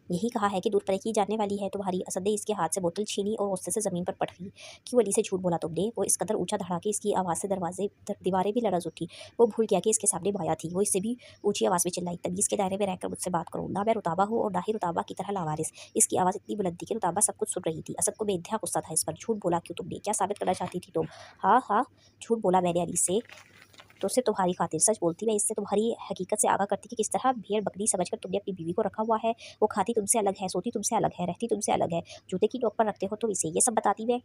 यही कहा है कि दूर पर की जाने वाली है तुम्हारी। असद ने इसके हाथ से बोतल छीनी और गुस्से से ज़मीन पर पट गई। क्यों अली से झूठ बोला तुमने? वो इस कदर ऊंचा धड़ा कि इसकी आवाज़ से दीवारें भी लरज़ उठी। वो भूल गया कि इसके सामने माया थी। वो इससे भी ऊंची आवाज़ में चिल्लाई, तमीज़ के दायरे में रहकर मुझसे बात करो। ना मैं रुताबा हूँ और ना ही रुताबा की तरह लावारिस। इसकी आवाज़ इतनी बुलंद थी कि रुताबा सब कुछ सुन रही थी। असद को बेइंतहा गुस्सा था इस पर। झूठ बोला क्यों तुमने? क्या साबित करना चाहती थी तुम? हाँ हाँ, झूठ बोला मैंने अली से, तो सिर्फ तुम्हारी खातिर। सच बोलती मैं इससे तुम्हारी हकीकत से आगाह करती कि किस तरह भेड़ बकरी समझकर तुमने अपनी बीवी को रखा हुआ है। वो खाती तुमसे अलग है, सोती तुमसे अलग है, रहती तुमसे अलग है। जूते की नोक पर रखते हो तुम इसे, ये सब बताती मैं।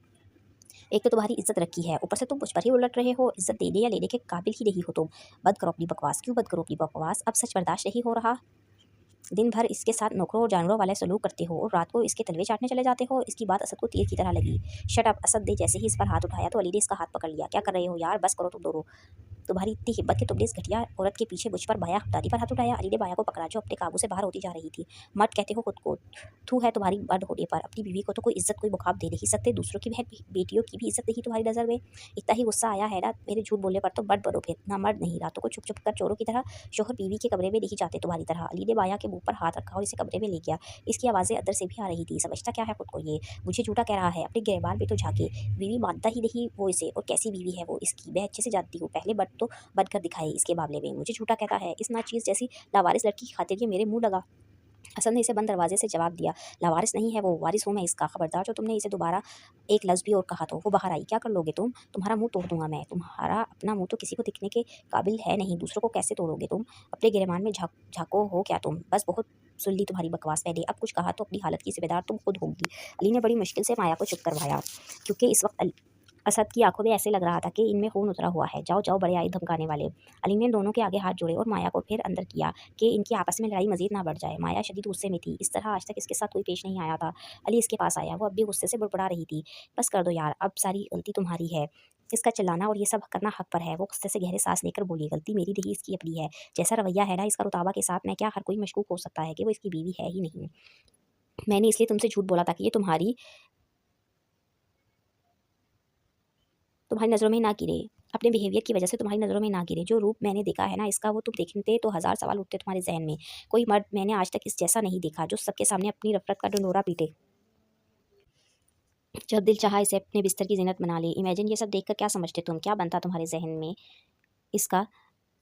एक तो तुम्हारी इज्जत रखी है, ऊपर से तुम मुझ पर ही उलट रहे हो। इज्जत देने या लेने के काबिल ही नहीं हो तुम। बंद करो अपनी बकवास। क्यों बंद करो अपनी बकवास? अब सच बर्दाश्त नहीं हो रहा। दिन भर इसके साथ नौकरों और जानवरों वाला सलूक करते हो और रात को इसके तलवे चाटने चले जाते हो। इसकी बात असद को तीर की तरह लगी। Shut up! असद ने जैसे ही इस पर हाथ उठाया तो अली ने इसका हाथ पकड़ लिया। क्या कर रहे हो यार? बस करो तुम दोनों। तुम्हारी इतनी हिम्मत कि तुमने इस घटिया औरत के पीछे मुझ पर माया हमदानी पर हाथ उठाया। अली ने माया को पकड़ा जो अपने काबू से बाहर होती जा रही थी। मर्द कहते हो खुद को? थू है तुम्हारी मर्द होने पर। अपनी बीवी को तो कोई इज्जत कोई मुकाम दे नहीं सकते। दूसरों की बहन बेटियों की भी इज्जत नहीं तुम्हारी नज़र में। इतना ही गुस्सा आया है ना मेरे झूठ बोलने पर, तो मर्द बनो फिर। ना मर्द नहीं, रातों को छुप छुप कर चोरों की तरह। शोहर बीवी के कमरे में नहीं जाते तुम्हारी तरह। अली ने माया के मुंह पर हाथ रखा और इसे कमरे में ले गया। इसकी आवाज़ें अंदर से भी आ रही थी। समझता क्या है खुद को ये? मुझे झूठा कह रहा है। अपने गिरबान में तो झाके। बीवी मानता ही नहीं वो इसे, और कैसी बीवी है वो इसकी मैं अच्छे से जानती हूँ। पहले मर्द तो बनकर दिखाए इसके मामले में। मुझे झूठा कहता है। इस नाचीज़ जैसी लावारिस लड़की की खातिर ये मेरे मुंह लगा। हसन ने इसे बंद दरवाजे से जवाब दिया। लावारिस नहीं है वो, वारिस हूँ मैं इसका। खबरदार जो तुमने इसे दोबारा एक लफ्ज़ भी और कहा तो। वो बाहर आई। क्या कर लोगे तुम? तुम्हारा मुंह तोड़ दूंगा मैं। तुम्हारा अपना मुंह तो किसी को दिखने के काबिल है नहीं, दूसरों को कैसे तोड़ोगे तुम? अपने गिरबान में झाको हो क्या तुम? बस बहुत सुन ली तुम्हारी बकवास मैंने। अब कुछ कहा तो अपनी हालत की जिम्मेदार तुम खुद होगी। अली ने बड़ी मुश्किल से माया को चुप करवाया, क्योंकि इस वक्त असद की आंखों में ऐसे लग रहा था कि इनमें खून उतरा हुआ है। जाओ जाओ, बड़े आई धमकाने वाले। अली ने दोनों के आगे हाथ जोड़े और माया को फिर अंदर किया कि इनकी आपस में लड़ाई मजीद ना बढ़ जाए। माया शदीद गुस्से में थी। इस तरह आज तक इसके साथ कोई पेश नहीं आया था। अली इसके पास आया। वो अब भी गुस्से से बुड़बुड़ा रही थी। बस कर दो यार, अब सारी गलती तुम्हारी है। इसका चिल्लाना और ये सब करना हक पर है। वो गुस्से से गहरे सांस लेकर बोली, गलती मेरी नहीं, इसकी अपनी है। जैसा रवैया है ना इसका रुताबा के साथ, मैं क्या हर कोई मशकूक हो सकता है कि वो इसकी बीवी है ही नहीं। मैंने इसलिए तुमसे झूठ बोला था कि ये तुम्हारी नज़रों में ना गिरे। अपने बिहेवियर की वजह से तुम्हारी नज़रों में ना गिरे। जो रूप मैंने देखा है ना इसका, वो तुम देखते तो हज़ार सवाल उठते तुम्हारे जहन में। कोई मर्द मैंने आज तक इस जैसा नहीं देखा जो सबके सामने अपनी नफरत का ढिंढोरा पीटे। जब दिल चाहा इसे अपने बिस्तर की ज़ीनत बना ले। इमेजिन, ये सब देखकर क्या समझते तुम? क्या बनता तुम्हारे जहन में इसका?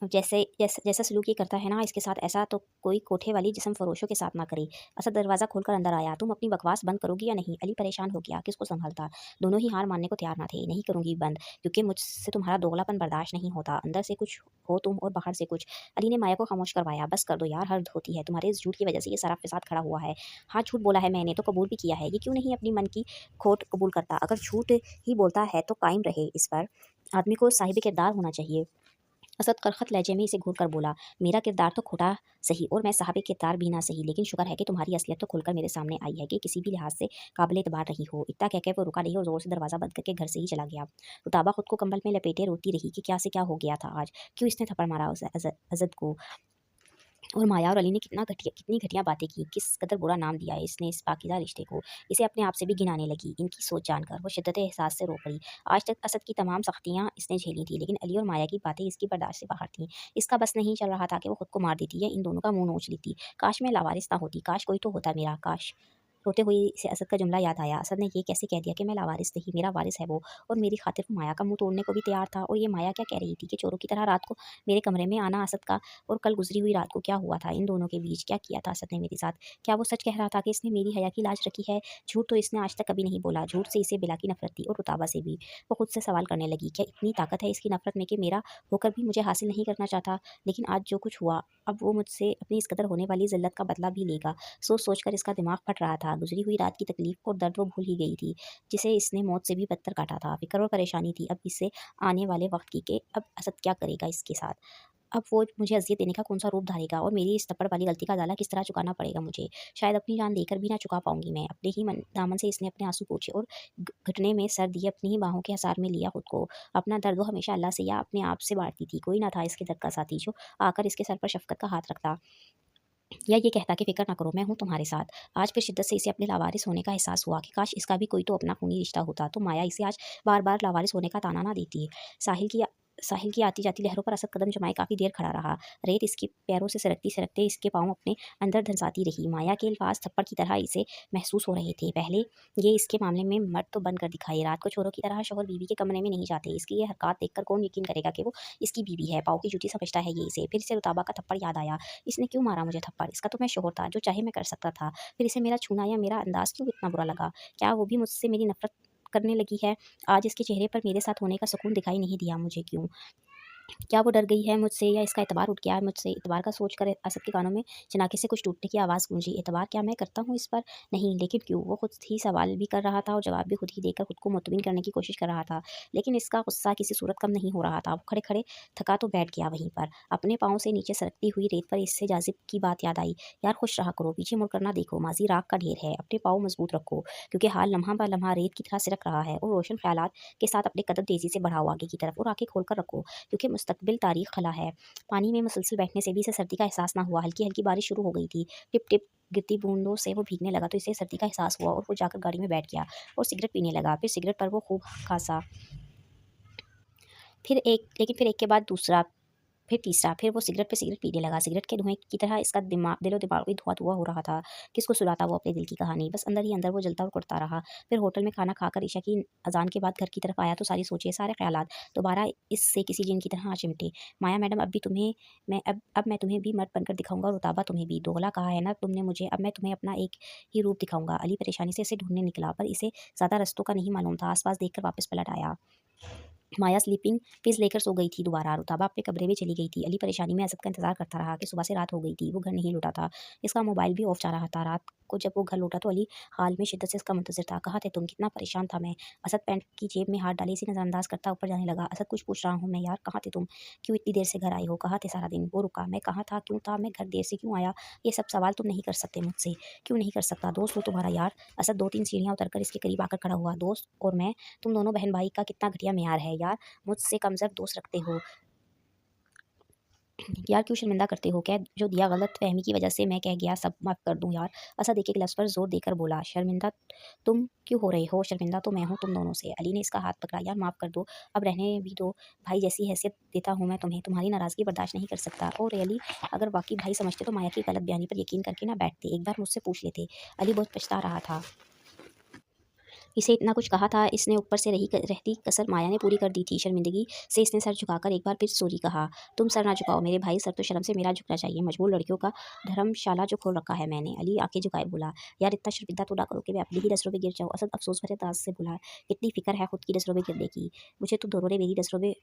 जैसे जैसा जैसा सलूक ये करता है ना इसके साथ, ऐसा तो कोई कोठे वाली जिस्म फरोशों के साथ ना करे। असद दरवाज़ा खोलकर अंदर आया। तुम अपनी बकवास बंद करोगी या नहीं? अली परेशान हो गया। किसको संभालता? दोनों ही हार मानने को तैयार ना थे। नहीं करूँगी बंद, क्योंकि मुझसे तुम्हारा दोगलापन बर्दाश्त नहीं होता। अंदर से कुछ हो तुम और बाहर से कुछ। अली ने माया को खामोश करवाया। बस कर दो यार, हर्द होती है। तुम्हारे इस झूठ की वजह से ये सारा फिसाद खड़ा हुआ है। हाँ, झूठ बोला है मैंने, तो कबूल भी किया है। ये क्यों नहीं अपनी मन की खोट कबूल करता? अगर झूठ ही बोलता है तो कायम रहे इस पर। आदमी को साहिब किरदार होना चाहिए। असद करखत लहजे में इसे घूर कर बोला, मेरा किरदार तो खोटा सही और मैं साहब किरदार भी ना सही, लेकिन शुक्र है कि तुम्हारी असलियत तो खुलकर मेरे सामने आई है कि किसी भी लिहाज से काबिल एतबार नहीं हो। इतना कहकर वो रुका नहीं और जोर से दरवाज़ा बंद करके घर से ही चला गया। रुताबा खुद को कंबल में लपेटे रोती रही कि क्या से क्या हो गया था आज। क्यों इसने थप्पड़ मारा उस अजद को? और माया और अली ने कितनी घटिया बातें की, किस कदर बुरा नाम दिया है इसने इस पाकीज़ा रिश्ते को। इसे अपने आप से भी घिनाने लगी। इनकी सोच जानकर वो शिद्दत-ए-एहसास से रो पड़ी। आज तक असद की तमाम सख्तियाँ इसने झेली थी, लेकिन अली और माया की बातें इसकी बर्दाश्त से बाहर थीं। इसका बस नहीं चल रहा था कि वो खुद को मार देती या इन दोनों का मुँह नोच लेती। काश मैं लावारिस ना होती, काश कोई तो होता मेरा, काश। रोते हुए इसे असद का जुमला याद आया। असद ने ये कैसे कह दिया कि मैं लावारिस नहीं, मेरा वारिस है वो, और मेरी खातिर वो माया का मुँह तोड़ने को भी तैयार था। और ये माया क्या कह रही थी कि चोरों की तरह रात को मेरे कमरे में आना असद का, और कल गुज़री हुई रात को क्या हुआ था इन दोनों के बीच? क्या किया था असद ने मेरे साथ? क्या वो सच कह रहा था कि इसने मेरी हया की लाज रखी है? झूठ तो इसने आज तक कभी नहीं बोला। झूठ से इसे बिला की नफ़रत थी, और रुताबा से भी। वो खुद से सवाल करने लगी, क्या इतनी ताकत है इसकी नफ़रत में कि मेरा होकर भी मुझे हासिल नहीं करना चाहता? लेकिन आज जो कुछ हुआ, अब वो मुझसे अपनी इस कदर होने वाली ज़िल्लत का बदला भी लेगा। सोच-सोच कर इसका दिमाग फट रहा था। गुज़री हुई रात की तकलीफ़ और दर्द वो भूल ही गई थी, जिसे इसने मौत से भी बदतर काटा था। फ़िक्र और परेशानी थी अब इससे आने वाले वक़्त की, कि अब असद क्या करेगा इसके साथ? अब वो मुझे अज़ियत देने का कौन-सा रूप धारेगा, और मेरी इस थप्पड़ वाली गलती का अदाला किस तरह चुकाना पड़ेगा मुझे? शायद अपनी जान देकर भी ना चुका पाऊँगी मैं। अपने ही दामन से इसने अपने आँसू पोंछे और घुटने में सर दिए, अपनी ही बाहों के हसार में लिया खुद को। अपना दर्द वो हमेशा अल्लाह से या अपने आप से बाँटती थी। कोई ना था इसके दर्द का साथी जो आकर इसके सर पर शफ़क़त का हाथ रखता, या ये कहता कि फ़िक्र ना करो, मैं हूँ तुम्हारे साथ। आज फिर शिद्दत से इसे अपने लावारिस होने का एहसास हुआ कि काश इसका भी कोई तो अपना खूनी रिश्ता होता, तो माया इसे आज बार-बार लावारिस होने का ताना ना देती। साहिल की आती-जाती लहरों पर असद कदम जमाए काफ़ी देर खड़ा रहा। रेत इसके पैरों से सरकते इसके पाँव अपने अंदर धंसाती रही। माया के अल्फाज़ थप्पड़ की तरह इसे महसूस हो रहे थे। पहले ये इसके मामले में मर्द तो बनकर दिखाए, रात को चोरों की तरह शौहर बीवी के कमरे में नहीं जाते। इसकी ये हरकत देखकर कौन यकीन करेगा कि वो इसकी बीवी है? पाँव की जूती समझता है ये इसे। फिर इसे रुताबा का थप्पड़ याद आया। इसने क्यों मारा मुझे थप्पड़? इसका तो मैं शौहर था, जो चाहे मैं कर सकता था। फिर इसे मेरा छूना या मेरा अंदाज़ क्यों इतना बुरा लगा? क्या वो भी मुझसे मेरी नफ़रत करने लगी है? आज इसके चेहरे पर मेरे साथ होने का सुकून दिखाई नहीं दिया मुझे, क्यों? क्या वो डर गई है मुझसे, या इसका एतबार उठ गया है मुझसे? एतबार का सोचकर असद के कानों में चनाके से कुछ टूटने की आवाज़ गूंजी। एतबार क्या मैं करता हूँ इस पर? नहीं, लेकिन क्यों? वो खुद ही सवाल भी कर रहा था और जवाब भी खुद ही देकर खुद को मुतमिन करने की कोशिश कर रहा था। लेकिन इसका गुस्सा किसी सूरत कम नहीं हो रहा था। वो खड़े-खड़े थका तो बैठ गया वहीं पर। अपने पाँव से नीचे सरकती हुई रेत पर इससे जाज़िब की बात याद आई। यार खुश रहा करो, पीछे मुड़कर ना देखो, माज़ी राख का ढेर है। अपने पाँव मज़बूत रखो, क्योंकि हाल लम्हा ब लम्हा रेत की तरह सिरक रहा है, और रोशन ख़यालात के साथ अपने कदम तेज़ी से बढ़ाओ आगे की तरफ, और आँखें खोलकर रखो, क्योंकि मुस्तकबिल तारीख खला है। पानी में मुसलसल बैठने से भी इसे सर्दी का एहसास ना हुआ। हल्की-हल्की बारिश शुरू हो गई थी। टिप-टिप गिरती बूंदों से वो भीगने लगा, तो इसे सर्दी का एहसास हुआ, और वो जाकर गाड़ी में बैठ गया और सिगरेट पीने लगा। फिर सिगरेट पर वो खूब खासा, फिर एक के बाद दूसरा, फिर तीसरा, फिर वो सिगरेट पे सिगरेट पीने लगा। सिगरेट के धुएँ की तरह इसका दिलो-दिमाग भी धुआँ-धुआँ हो रहा था। किसको सुनाता वो अपने दिल की कहानी? बस अंदर ही अंदर वो जलता और कुढ़ता रहा। फिर होटल में खाना खाकर ईशा की अज़ान के बाद घर की तरफ आया, तो सारी सोचें, सारे ख़यालात दोबारा इससे किसी जिन की तरह आ चिमटे। माया मैडम, अब मैं तुम्हें भी मर्द बनकर दिखाऊँगा, और रुताबा तुम्हें भी। दोगला कहा है ना तुमने मुझे, अब मैं तुम्हें अपना एक ही रूप दिखाऊँगा। अली परेशानी से इसे ढूँढने निकला, पर इसे ज़्यादा रस्तों का नहीं मालूम था। आस-पास देखकर वापस पलट आया। माया स्लीपिंग पिल्स लेकर सो गई थी दोबारा। रुताबा अपने कमरे में चली गई थी। अली परेशानी में असद का इंतज़ार करता रहा कि सुबह से रात हो गई थी। वो घर नहीं लौटा था। इसका मोबाइल भी ऑफ जा रहा था। रात को जब वो घर लौटा, तो अली हाल में शिद्दत से उसका मुंतज़िर था। कहाँ थे तुम? कितना परेशान था मैं। असद पैंट की जेब में हाथ डाले इसे नज़रअंदाज करता ऊपर जाने लगा। असद, कुछ पूछ रहा हूँ मैं यार, कहाँ थे तुम? क्यों इतनी देर से घर आए हो? कहाँ थे सारा दिन? वो रुका। मैं कहाँ था? क्यों था? मैं घर देर से क्यों आया? ये सब सवाल तुम नहीं कर सकते मुझसे। क्यों नहीं कर सकता? दोस्त हो तुम्हारा यार। असद 2-3 सीढ़ियाँ उतरकर इसके करीब आकर खड़ा हुआ। दोस्त और मैं, तुम दोनों बहन-भाई का कितना घटिया मेयार है यार। मुझसे कमज़र दोस्त रखते हो यार, क्यों शर्मिंदा करते हो? क्या जो दिया गलतफ़हमी की वजह से मैं कह गया, सब माफ़ कर दूँ यार? असद एक-एक लफ्ज़ पर ज़ोर देकर बोला। शर्मिंदा तुम क्यों हो रहे हो? शर्मिंदा तो मैं हूँ तुम दोनों से। अली ने इसका हाथ पकड़ा। यार माफ़ कर दो, अब रहने भी दो। भाई जैसी हैसियत देता हूँ मैं तुम्हें, तुम्हारी नाराज़गी बर्दाश्त नहीं कर सकता। Oh really? अगर वाक़ई भाई समझते तो माया की गलत बयानी पर यकीन करके ना बैठते, एक बार मुझसे पूछ लेते। अली बहुत पछता रहा था। इसे इतना कुछ कहा था इसने, ऊपर से रहती कसर माया ने पूरी कर दी थी। शर्मिंदगी से इसने सर झुकाकर एक बार फिर सॉरी कहा। तुम सर ना झुकाओ मेरे भाई, सर तो शर्म से मेरा झुकना चाहिए। मजबूर लड़कियों का धर्मशाला जो खोल रखा है मैंने। अली आंखें झुकाए बोला, यार इतना शर्मिंदा तो ना करो कि मैं अपनी ही नज़रों में गिर जाऊँ। असद अफसोस भरे अंदाज से बोला, कितनी फ़िक्र है खुद की नज़रों में गिरने की। मुझे तुम दोनों ने मेरी नज़रों में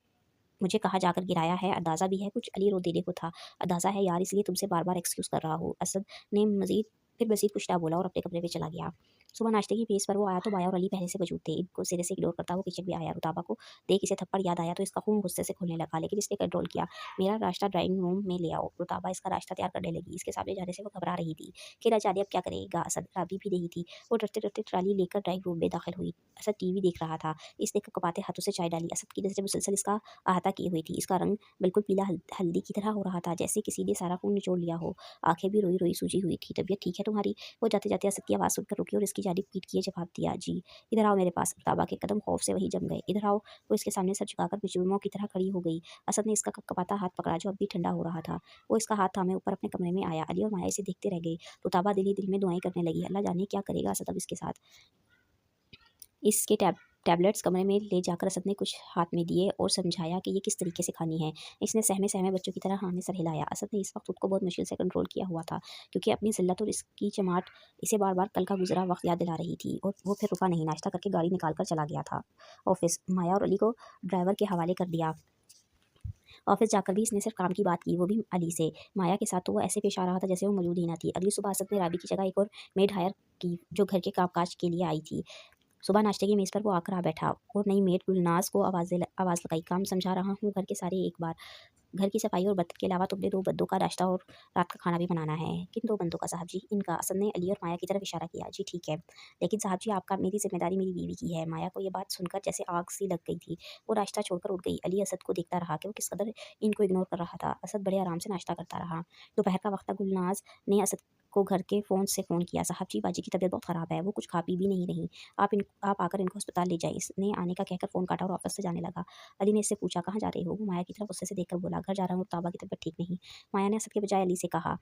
मुझे कहाँ जाकर गिराया है, अंदाज़ा भी है कुछ? अली रो देने को था। अंदाज़ा है यार, इसलिए तुमसे बार-बार एक्सक्यूज़ कर रहा हूँ। असद ने मज़ीद कुछ ना बोला और अपने कमरे में चला गया। सुबह नाश्ते की मेज़ पर वो आया तो माया और अली पहले से मौजूद थे। इनको सिरे से इग्नोर करता वो किचन में आया। रुताबा को देख इसे थप्पड़ याद आया तो इसका खून गुस्से से खौलने लगा, लेकिन इसने कंट्रोल किया। मेरा नाश्ता ड्राइंग रूम में ले आओ। रुताबा इसका नाश्ता तैयार करने लगी। इसके सामने जाने से वो घबरा रही थी कि न जाने अब क्या करेगा। असद राबी भी नहीं थी। वो डरते-डरते ट्रॉली लेकर ड्राइंग रूम में दाखिल हुई। असद टीवी देख रहा था। इसने कँपकँपाते हाथों से चाय डाली। असद की नज़रें मुसलसल इसका अहाता किए हुई थी। इसका रंग बिल्कुल पीला हल्दी की तरह हो रहा था, जैसे किसी ने सारा खून निचोड़ लिया हो। आँखें भी रोई-रोई सूजी हुई थी। तबीयत ठीक है तुम्हारी? वो जाते-जाते असद की आवाज़ सुनकर रुकी और इसकी जानिब पीट किए जवाब दिया, जी। इधर आओ मेरे पास। रुताबा के कदम खौफ से वहीं जम गए। इधर आओ। वो इसके सामने सर झुकाकर बेजुबानों की तरह खड़ी हो गई। असद ने इसका कँपकँपाता हाथ पकड़ा जो अब भी ठंडा हो रहा था। वो इसका हाथ थामे ऊपर अपने कमरे में आया। अली और माया इसे देखते रह गए। रुताबा दिल ही दिल में दुआएं करने लगी। अल्लाह जाने क्या करेगा असद अब इसके साथ। इसके टैबलेट्स कमरे में ले जाकर असद ने कुछ हाथ में दिए और समझाया कि ये किस तरीके से खानी है। इसने सहमे-सहमे बच्चों की तरह हाँ में सर हिलाया। असद ने इस वक्त खुद को बहुत मुश्किल से कंट्रोल किया हुआ था, क्योंकि अपनी ज़िल्लत और इसकी चमाट इसे बार-बार कल का गुज़रा वक्त याद दिला रही थी। और वो फिर रुका नहीं, नाश्ता करके गाड़ी निकाल कर चला गया था ऑफ़िस। माया और अली को ड्राइवर के हवाले कर दिया। ऑफ़िस जाकर भी इसने सिर्फ काम की बात की, वो भी अली से। माया के साथ तो वो ऐसे पेश आ रहा था जैसे वो मौजूद ही ना थी। अगली सुबह असद ने राबी की जगह एक और मेड हायर की, जो घर के कामकाज के लिए आई थी। सुबह नाश्ते की मेज़ पर वो आकर आ बैठा और नई मेड गुलनाज़ को आवाज़ लगाई, काम समझा रहा हूँ घर के सारे एक बार। घर की सफाई और बर्तन के अलावा तुमने 2 बंदों का नाश्ता और रात का खाना भी बनाना है। किन 2 बंदों का साहब जी? इनका। असद ने अली और माया की तरफ इशारा किया। जी ठीक है, लेकिन साहब जी आपका मेरी ज़िम्मेदारी मेरी बीवी की है। माया को ये बात सुनकर जैसे आग सी लग गई थी। वो नाश्ता छोड़कर उठ गई। अली असद को देखता रहा कि वो किस कदर इनको इग्नोर कर रहा था। असद बड़े आराम से नाश्ता करता रहा। दोपहर का वक्त था। गुलनाज़ ने असद को घर के फ़ोन किया। साहब जी बाजी की तबीयत बहुत ख़राब है, वो कुछ खा पी भी नहीं रही। आप आकर इनको अस्पताल ले जाएँ। इसने आने का कहकर फ़ोन काटा और ऑफ़िस से जाने लगा। अली ने इससे पूछा, कहाँ जा रहे हो? वो माया की तरफ गुस्से से देखकर बोला, घर जा रहा हूँ, ताबा की तबीयत ठीक नहीं। माया ने असद के बजाय अली से कहा,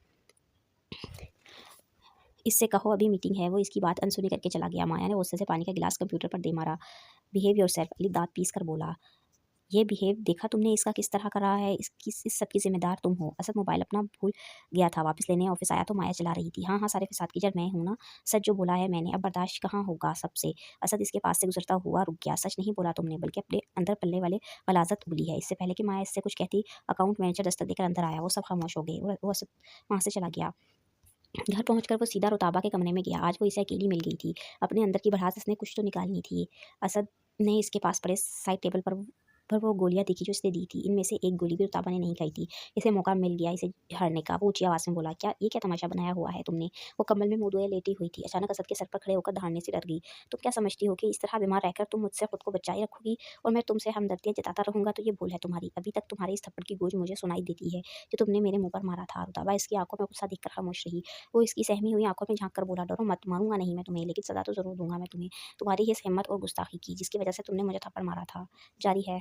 इससे कहो अभी मीटिंग है। वो इसकी बात अनसुनी करके चला गया। माया ने गुस्से से पानी का गिलास कंप्यूटर पर दे मारा। Behave yourself. अली दाँत पीस कर बोला, ये बिहेव देखा तुमने इसका किस तरह कर रहा है? इस सब की ज़िम्मेदार तुम हो। असद मोबाइल अपना भूल गया था। वापस लेने ऑफ़िस आया तो माया चला रही थी। हाँ, हाँ, सारे फ़साद की जड़ मैं हूँ ना। सच जो बोला है मैंने, अब बर्दाश्त कहाँ होगा सबसे। असद इसके पास से गुज़रता हुआ रुक गया। सच नहीं बोला तुमने, बल्कि अपने अंदर पलने वाले गलाज़त उगली है। इससे पहले कि माया इससे कुछ कहती, अकाउंट मैनेजर दस्तक देकर अंदर आया। वो सब खामोश हो गए और वो असद वहाँ से चला गया। घर पहुँचकर वो सीधा रुताबा के कमरे में गया। आज वो इसे अकेली मिल गई थी। अपने अंदर की भड़ास इसने कुछ तो निकालनी थी। असद ने इसके पास पड़े साइड टेबल पर वो गोलियाँ देखी जो इसने दी थी। इनमें से एक गोली भी रुताबा ने नहीं खाई थी। इसे मौका मिल गया इसे झाड़ने का। वो ऊँची आवाज़ में बोला, क्या तमाशा बनाया हुआ है तुमने? वो कम्बल में मुँह धोए लेटी हुई थी। अचानक असद के सर पर खड़े होकर दहाड़ने से डर गई। तुम क्या समझती हो कि इस तरह बीमार रहकर तुम मुझसे खुद को बचाए रखोगी और मैं तुमसे हमदर्दियाँ जताता रहूँगा? तो ये भूल है तुम्हारी। अभी तक तुम्हारे इस थप्पड़ की गूंज मुझे सुनाई देती है जो तुमने मेरे मुँह पर मारा था। रुताबा इसकी आँखों में गुस्सा देखकर खामोश रही। वो इसकी सहमी हुई आँखों में झाँक कर बोला, डरो मत, मारूँगा नहीं मैं तुम्हें, लेकिन सज़ा तो ज़रूर दूँगा मैं तुम्हें, तुम्हारी इस हिम्मत और गुस्ताखी की, जिसकी वजह से तुमने मुझे थप्पड़ मारा था। जारी है।